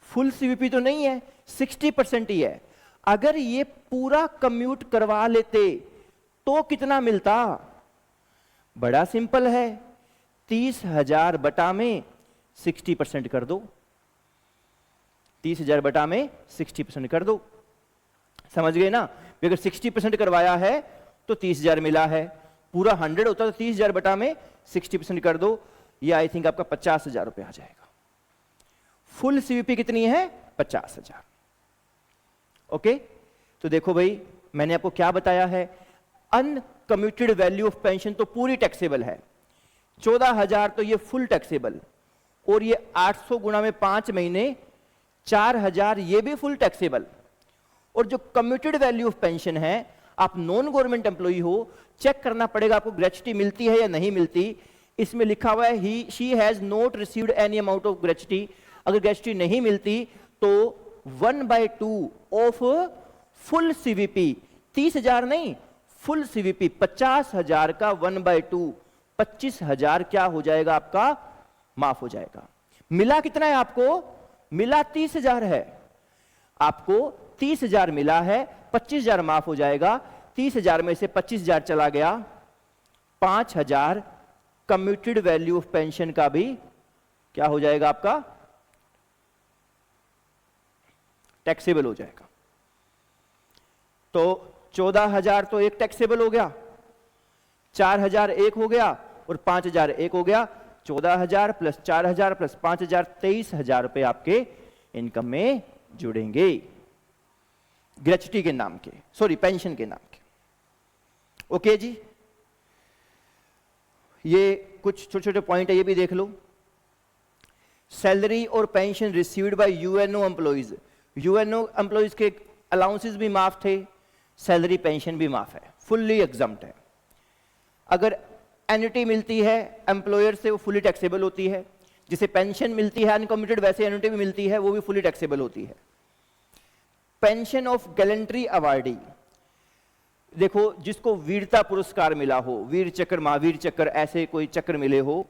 फुल सीवीपी तो नहीं है, 60% ही है। अगर ये पूरा कम्यूट करवा लेते तो कितना मिलता, बड़ा सिंपल है, 30,000 बटा में 60% कर दो, 30,000 बटा में 60% कर दो, समझ गए ना। अगर 60% करवाया है तो 30,000 मिला है, पूरा 100 होता तो 30,000 बटा में 60% कर दो, ये आई थिंक आपका 50,000 रुपए आ जाएगा। फुल सीवीपी कितनी है, 50,000। ओके, तो देखो भाई, मैंने आपको क्या बताया है, अनकम्यूटेड वैल्यू ऑफ पेंशन तो पूरी टैक्सेबल है, 14,000 तो ये फुल टैक्सेबल, और ये 800 गुणा में 5 महीने 4,000 ये भी फुल टैक्सेबल। और जो कम्यूटेड वैल्यू ऑफ पेंशन है, आप नॉन गवर्नमेंट एम्प्लॉई हो, चेक करना पड़ेगा आपको ग्रेच्युटी मिलती है या नहीं मिलती। इसमें लिखा हुआ है ही she has not received any amount of gratuity. अगर ग्रेच्युटी नहीं मिलती तो 1/2 ऑफ फुल सीवीपी, 30,000 नहीं, फुल सीवीपी 50,000 का 1/2, 25,000 क्या हो जाएगा आपका, माफ हो जाएगा। मिला कितना है आपको, मिला 30,000 है, आपको 30,000 मिला है, 25,000 माफ हो जाएगा। 30,000 में से 25,000 चला गया, 5,000 कम्यूटेड वैल्यू ऑफ पेंशन का भी क्या हो जाएगा आपका, टैक्सेबल हो जाएगा। तो 14,000 तो एक टैक्सेबल हो गया, 4,000 एक हो गया, और 5,000 एक हो गया। 14,000 प्लस 4,000 प्लस 5,000, 23,000 रुपए आपके इनकम में जुड़ेंगे, ग्रेच्युटी के नाम के, सॉरी पेंशन के नाम के। ओके जी, ये कुछ छोटे छोटे पॉइंट है, ये भी देख लो। सैलरी और pension received by UNO employees, UNO employees के अलाउंसेस भी माफ थे, सैलरी पेंशन भी माफ है, फुल्ली एग्जम्प्ट है। अगर एन्युटी मिलती है एम्प्लॉयर से वो फुली टैक्सेबल होती है, जिसे पेंशन मिलती है अनकमिटेड वैसे एन्युटी भी मिलती है, वो भी फुली टैक्सेबल होती है। पेंशन ऑफ गैलेंट्री अवार्डी, देखो जिसको वीरता पुरस्कार मिला हो, वीर चक्र, महावीर चक्र, ऐसे कोई चक्र मिले हो,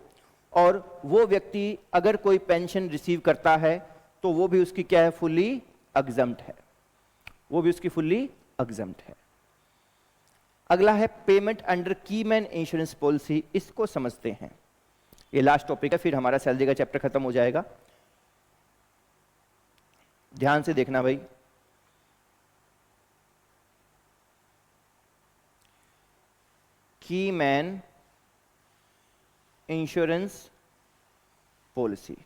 और वो व्यक्ति अगर कोई पेंशन रिसीव करता है तो वो भी उसकी क्या है, फुल्ली एग्जम्प्ट है, वो भी उसकी फुल्ली एग्जम्प्ट है। अगला है payment under keyman insurance policy, इसको समझते हैं, ये लास्ट टॉपिक है, फिर हमारा सैलरी का चैप्टर खत्म हो जाएगा। ध्यान से देखना भाई, keyman insurance policy,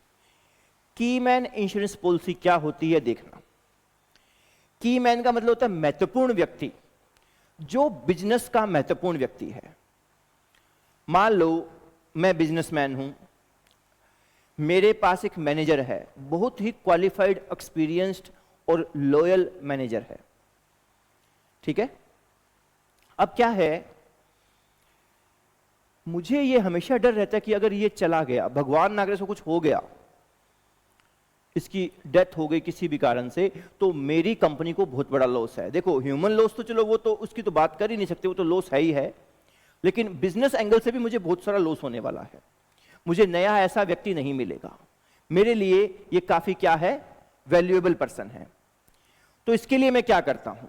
keyman insurance policy क्या होती है देखना। कीमैन का मतलब होता है महत्वपूर्ण व्यक्ति, जो बिजनेस का महत्वपूर्ण व्यक्ति है। मान लो मैं बिजनेसमैन हूं, मेरे पास एक मैनेजर है, बहुत ही क्वालिफाइड, एक्सपीरियंस्ड और लॉयल मैनेजर है, ठीक है। अब क्या है, मुझे ये हमेशा डर रहता है कि अगर ये चला गया, भगवान ना करे इसको कुछ हो गया, इसकी डेथ हो गई किसी भी कारण से, तो मेरी कंपनी को बहुत बड़ा लॉस है। देखो ह्यूमन लॉस तो चलो वो तो उसकी तो बात कर ही नहीं सकते, वो तो लॉस है ही है, लेकिन बिजनेस एंगल से भी मुझे बहुत सारा लॉस होने वाला है। मुझे नया ऐसा व्यक्ति नहीं मिलेगा, मेरे लिए ये काफी क्या है, वैल्यूएबल पर्सन है। तो इसके लिए मैं क्या करता हूं,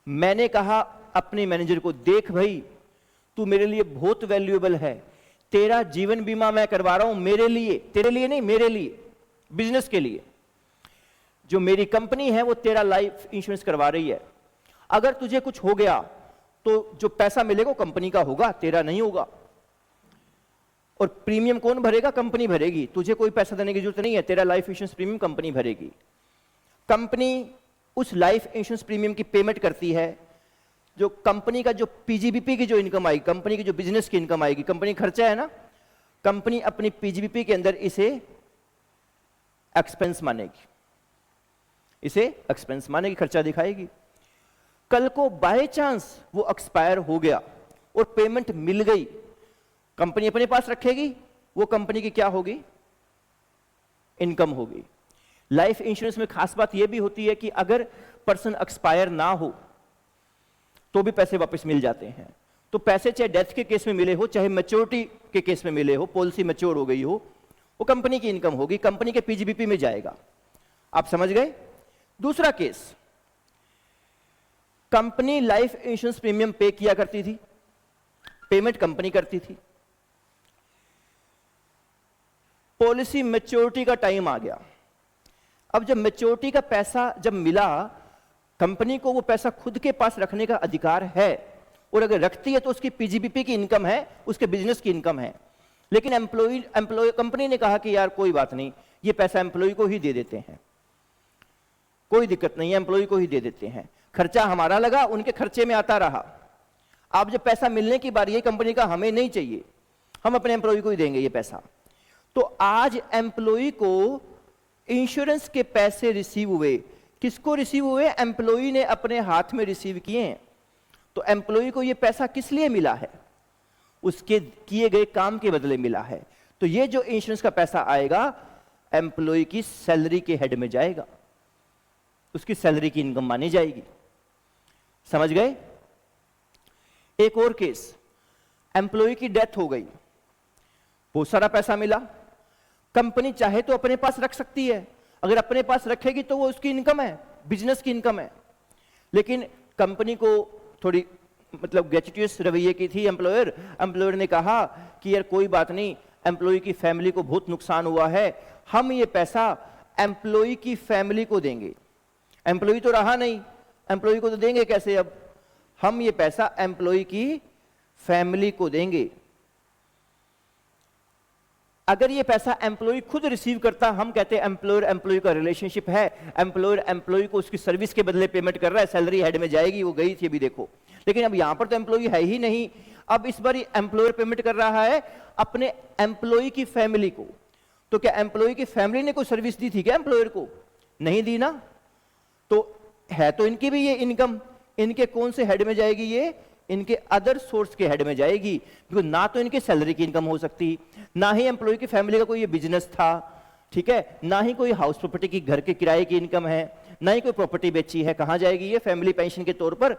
मैंने कहा अपने मैनेजर को, देख भाई तू मेरे लिए बहुत वैल्यूएबल है, तेरा जीवन बीमा मैं करवा रहा हूं मेरे लिए, तेरे लिए नहीं, मेरे लिए, बिजनेस के लिए। जो मेरी कंपनी है वो तेरा लाइफ इंश्योरेंस करवा रही है, अगर तुझे कुछ हो गया तो जो पैसा मिलेगा कंपनी का होगा, तेरा नहीं होगा। और प्रीमियम कौन भरेगा, कंपनी भरेगी, तुझे कोई पैसा देने की जरूरत नहीं है, तेरा लाइफ इंश्योरेंस प्रीमियम कंपनी भरेगी। कंपनी उस लाइफ इंश्योरेंस प्रीमियम की पेमेंट करती है, जो कंपनी का जो पीजीबीपी की जो इनकम आएगी, कंपनी की जो बिजनेस की इनकम आएगी, कंपनी खर्चा है ना, कंपनी अपनी पीजीबीपी के अंदर इसे एक्सपेंस मानेगी, इसे एक्सपेंस मानेगी, खर्चा दिखाएगी। कल को बाय चांस वो एक्सपायर हो गया और पेमेंट मिल गई, कंपनी अपने पास रखेगी, वो कंपनी की क्या होगी, इनकम होगी। लाइफ इंश्योरेंस में खास बात यह भी होती है कि अगर पर्सन एक्सपायर ना हो तो भी पैसे वापस मिल जाते हैं। तो पैसे चाहे डेथ के केस में मिले हो, चाहे मैच्योरिटी के केस में मिले हो, पॉलिसी मैच्योर हो गई हो, वो कंपनी की इनकम होगी, कंपनी के पीजीबीपी में जाएगा। आप समझ गए। दूसरा case, company life insurance premium पे किया करती थी, पेमेंट कंपनी करती थी, पॉलिसी मैच्योरिटी का टाइम आ गया। अब जब मैच्योरिटी का पैसा जब मिला, कंपनी को वो पैसा खुद के पास रखने का अधिकार है, और अगर रखती है तो उसकी पीजीबीपी की इनकम है, उसके बिजनेस की इनकम है। लेकिन एम्प्लॉय कंपनी ने कहा कि यार कोई बात नहीं, ये पैसा एम्प्लॉय को ही दे देते हैं, कोई दिक्कत नहीं है, एम्प्लॉय को ही दे देते हैं, खर्चा हमारा लगा, उनके खर्चे में आता रहा। अब जब पैसा मिलने की बारी है, कंपनी का हमें नहीं चाहिए, हम अपने एम्प्लॉय को ही देंगे ये पैसा। तो आज एम्प्लॉय को इंश्योरेंस के पैसे रिसीव हुए, किसको रिसीव हुए, एम्प्लॉय ने अपने हाथ में रिसीव किए हैं। तो एम्प्लॉय को ये पैसा किस लिए मिला है, उसके किए गए काम के बदले मिला है। तो ये जो इंश्योरेंस का पैसा आएगा एम्प्लॉय की सैलरी के हेड में जाएगा, उसकी सैलरी की इनकम मानी जाएगी। समझ गए। एक और केस, एम्प्लॉय की डेथ हो गई, बहुत सारा पैसा मिला, कंपनी चाहे तो अपने पास रख सकती है, अगर अपने पास रखेगी तो वो उसकी इनकम है, बिजनेस की इनकम है। लेकिन कंपनी को थोड़ी मतलब ग्रेचुइटस रवैये की थी एम्प्लॉयर ने कहा कि यार कोई बात नहीं, एम्प्लॉय की फैमिली को बहुत नुकसान हुआ है, हम ये पैसा एम्प्लॉय की फैमिली को देंगे। एम्प्लॉय तो रहा नहीं, एम्प्लॉय को तो देंगे कैसे, अब हम ये पैसा एम्प्लॉय की फैमिली को देंगे। अगर ये पैसा एम्प्लॉय खुद रिसीव करता, हम कहते हैं एम्प्लॉयर एम्प्लॉय का रिलेशनशिप है, एम्प्लॉयर एम्प्लॉय को उसकी सर्विस के बदले पेमेंट कर रहा है, सैलरी हेड में जाएगी, वो गई थी अभी देखो। लेकिन अब यहां पर तो एम्प्लॉय है ही नहीं, अब इस बार एम्प्लॉयर पेमेंट कर रहा है अपने एम्प्लॉय की फैमिली को। तो तो क्या एम्प्लॉय की फैमिली ने कोई सर्विस दी थी क्या एम्प्लॉयर को? नहीं दी ना। तो है तो इनकी भी ये इनकम, इनके कौन से हेड में जाएगी? ये इनके अदर सोर्स के हेड में जाएगी, क्योंकि ना तो इनके सैलरी की इनकम हो सकती, ना ही एम्प्लॉय की फैमिली का कोई ये बिजनेस था, ठीक है, ना ही कोई हाउस प्रॉपर्टी की घर के किराए की इनकम है, ना ही कोई प्रॉपर्टी बेची है। कहां जाएगी ये? फैमिली पेंशन के तौर पर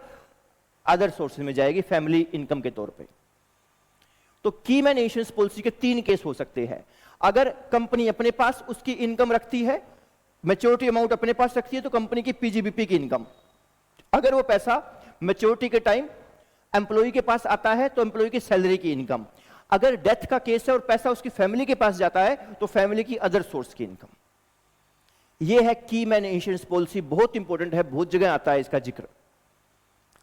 अदर सोर्सेज में जाएगी, फैमिली इनकम के तौर पे। तो की मैन इंश्योरेंस पॉलिसी के 3 केस हो सकते हैं। अगर कंपनी अपने पास उसकी इनकम रखती है, मैच्योरिटी अमाउंट अपने पास रखती है, तो कंपनी की पीजीबीपी की इनकम, अगर वो पैसा मैच्योरिटी के टाइम एम्प्लॉय के पास आता है तो एम्प्लॉय की सैलरी की इनकम, अगर डेथ का केस है और पैसा उसकी फैमिली के पास जाता है तो फैमिली की अदर सोर्स की इनकम। यह है की मैन इंश्योरेंस पॉलिसी, बहुत इंपॉर्टेंट है, बहुत जगह आता है इसका जिक्र।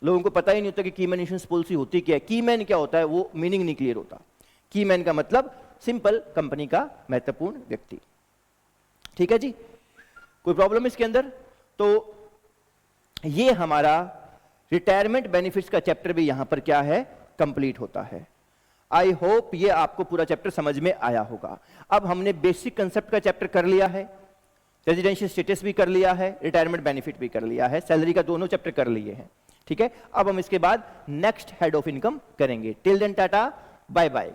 लोगों को पता ही नहीं होता कि की मैन इंश्योरेंस पॉलिसी होती क्या है, की मैन क्या होता है, वो मीनिंग नहीं क्लियर होता। की मैन का मतलब सिंपल कंपनी का महत्वपूर्ण व्यक्ति। ठीक है जी, कोई प्रॉब्लम इसके अंदर? तो ये हमारा रिटायरमेंट बेनिफिट्स का चैप्टर भी यहां पर क्या है, कंप्लीट होता है। आई होप ये आपको पूरा चैप्टर समझ में आया होगा। अब हमने बेसिक कंसेप्ट का चैप्टर कर लिया है, रेजिडेंशियल स्टेटस भी कर लिया है, रिटायरमेंट बेनिफिट भी कर लिया है, सैलरी का दोनों चैप्टर कर लिए हैं। ठीक है, अब हम इसके बाद नेक्स्ट हेड ऑफ इनकम करेंगे। Till then tata, bye bye.